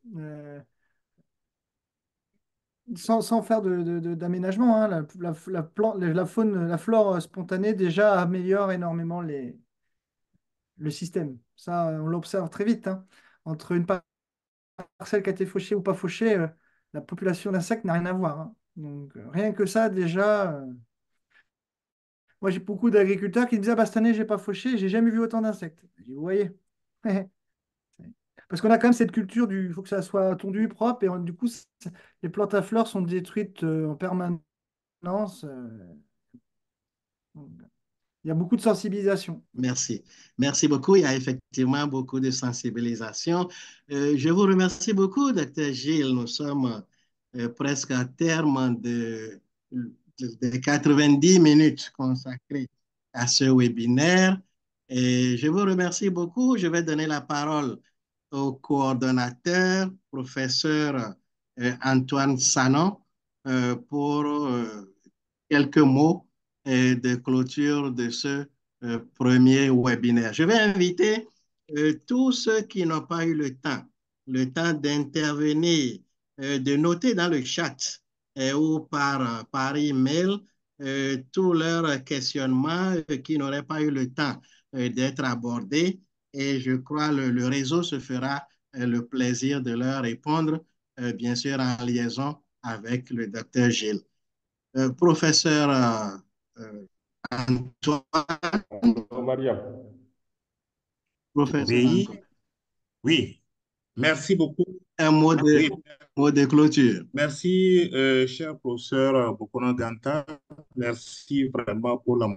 Sans faire d'aménagement, hein, la faune, la flore spontanée déjà améliore énormément le système. Ça, on l'observe très vite, hein. Entre une parcelle qui a été fauchée ou pas fauchée, la population d'insectes n'a rien à voir, hein. Donc, rien que ça, déjà. Moi, j'ai beaucoup d'agriculteurs qui me disent, ah, bah, cette année, j'ai pas fauché, j'ai jamais vu autant d'insectes. Je dis, vous voyez. Parce qu'on a quand même cette culture il faut que ça soit tondu, propre, et du coup, les plantes à fleurs sont détruites en permanence. Donc, il y a beaucoup de sensibilisation. Merci. Merci beaucoup. Il y a effectivement beaucoup de sensibilisation. Je vous remercie beaucoup, Dr. Gilles. Nous sommes presque à terme de 90 minutes consacrées à ce webinaire. Et je vous remercie beaucoup. Je vais donner la parole au coordonnateur, professeur Antoine Sanon, pour quelques mots de clôture de ce premier webinaire. Je vais inviter tous ceux qui n'ont pas eu le temps d'intervenir, de noter dans le chat ou par email tous leurs questionnements qui n'auraient pas eu le temps d'être abordés. Et je crois le réseau se fera le plaisir de leur répondre, bien sûr en liaison avec le docteur Gilles. Professeur Antoine, Maria. professeur Oui, Antoine, oui. Merci beaucoup. un Oui, mot de clôture. merci, cher professeur Bokono Ganta. Merci vraiment pour la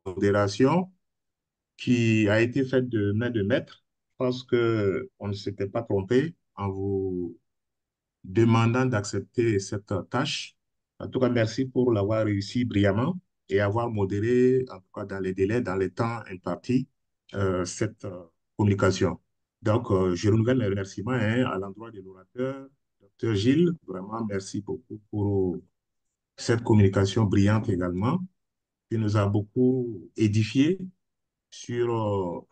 modération qui a été faite de main de maître. Je pense qu'on ne s'était pas trompé en vous demandant d'accepter cette tâche. En tout cas, merci pour l'avoir réussi brillamment et avoir modéré, en tout cas dans les délais, dans les temps impartis, cette communication. Donc, je renouvelle mes remerciements à l'endroit de l'orateur, Dr. Gilles. Vraiment, merci beaucoup pour cette communication brillante également, qui nous a beaucoup édifié sur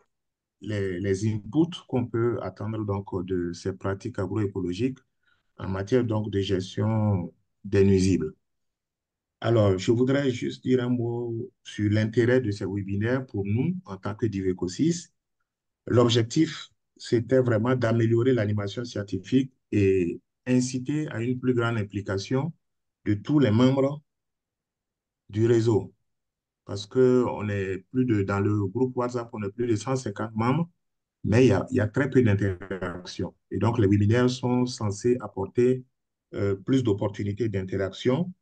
les inputs qu'on peut attendre donc, de ces pratiques agroécologiques en matière donc de gestion des nuisibles. Alors, je voudrais juste dire un mot sur l'intérêt de ces webinaires pour nous en tant que Diveco6. L'objectif, c'était vraiment d'améliorer l'animation scientifique et inciter à une plus grande implication de tous les membres du réseau. Parce que dans le groupe WhatsApp, on est plus de 150 membres, mais il y a très peu d'interaction. Et donc, les webinaires sont censés apporter plus d'opportunités d'interaction,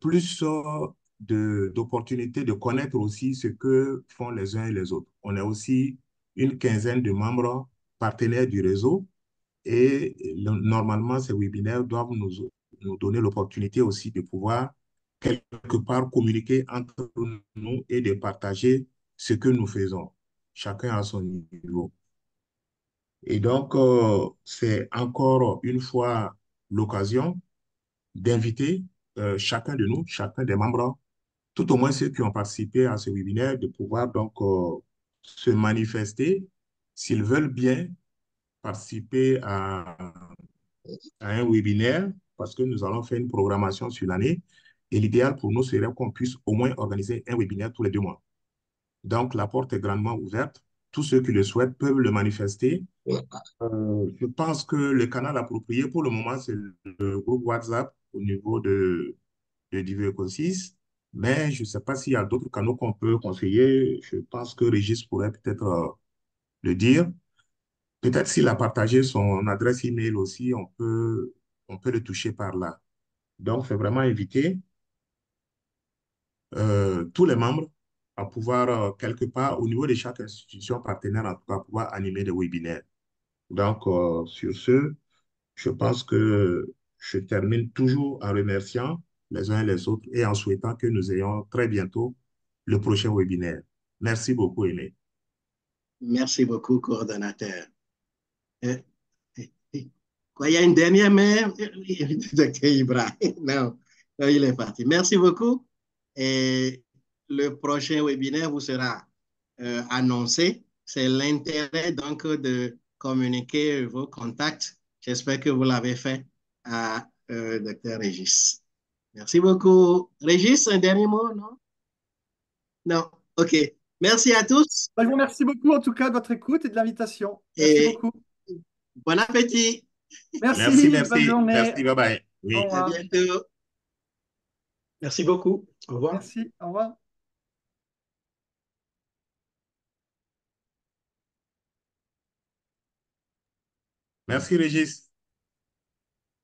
plus d'opportunités de connaître aussi ce que font les uns et les autres. On est aussi une quinzaine de membres partenaires du réseau et normalement, ces webinaires doivent nous donner l'opportunité aussi de pouvoir quelque part communiquer entre nous et de partager ce que nous faisons, chacun à son niveau. Et donc, c'est encore une fois l'occasion d'inviter chacun de nous, chacun des membres, tout au moins ceux qui ont participé à ce webinaire, de pouvoir donc se manifester s'ils veulent bien participer à un webinaire parce que nous allons faire une programmation sur l'année et l'idéal pour nous serait qu'on puisse au moins organiser un webinaire tous les 2 mois. Donc, la porte est grandement ouverte. Tous ceux qui le souhaitent peuvent le manifester. Je pense que le canal approprié pour le moment, c'est le groupe WhatsApp au niveau de Diveco 6. Mais je ne sais pas s'il y a d'autres canaux qu'on peut conseiller. Je pense que Régis pourrait peut-être le dire. Peut-être s'il a partagé son adresse email aussi, on peut le toucher par là. Donc, c'est vraiment inviter tous les membres à pouvoir, quelque part, au niveau de chaque institution partenaire, en tout cas, pouvoir animer des webinaires. Donc, sur ce, je pense que je termine toujours en remerciant les uns et les autres et en souhaitant que nous ayons très bientôt le prochain webinaire. Merci beaucoup, Aimé. Merci beaucoup, coordonnateur. Euh, Quoi, il y a une dernière main? Docteur Ibrahim. Non, non, il est parti. Merci beaucoup. Et le prochain webinaire vous sera annoncé. C'est l'intérêt donc de communiquer vos contacts. J'espère que vous l'avez fait à Dr. Régis. Merci beaucoup. Régis, un dernier mot, non? Non. OK. Merci à tous Bah, je vous remercie beaucoup en tout cas de votre écoute et de l'invitation. Merci et beaucoup. bon appétit. Merci, Merci, bonne journée. merci, bye bye. Au Oui. À revoir. bientôt. Merci beaucoup. Au revoir. Merci, au revoir. Merci, Régis.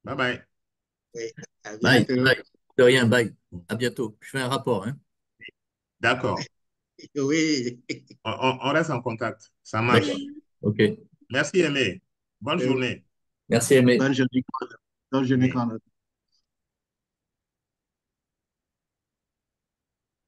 Bye bye. Oui, à Bye, bientôt. bye. De rien, bye. À bientôt. Je fais un rapport, hein. D'accord. Oui. On reste en contact. Ça marche. D'accord. OK. Merci, Aimé. Bonne journée. Merci, Aimé. Bonne journée. Bonne journée, Oui. Conrad.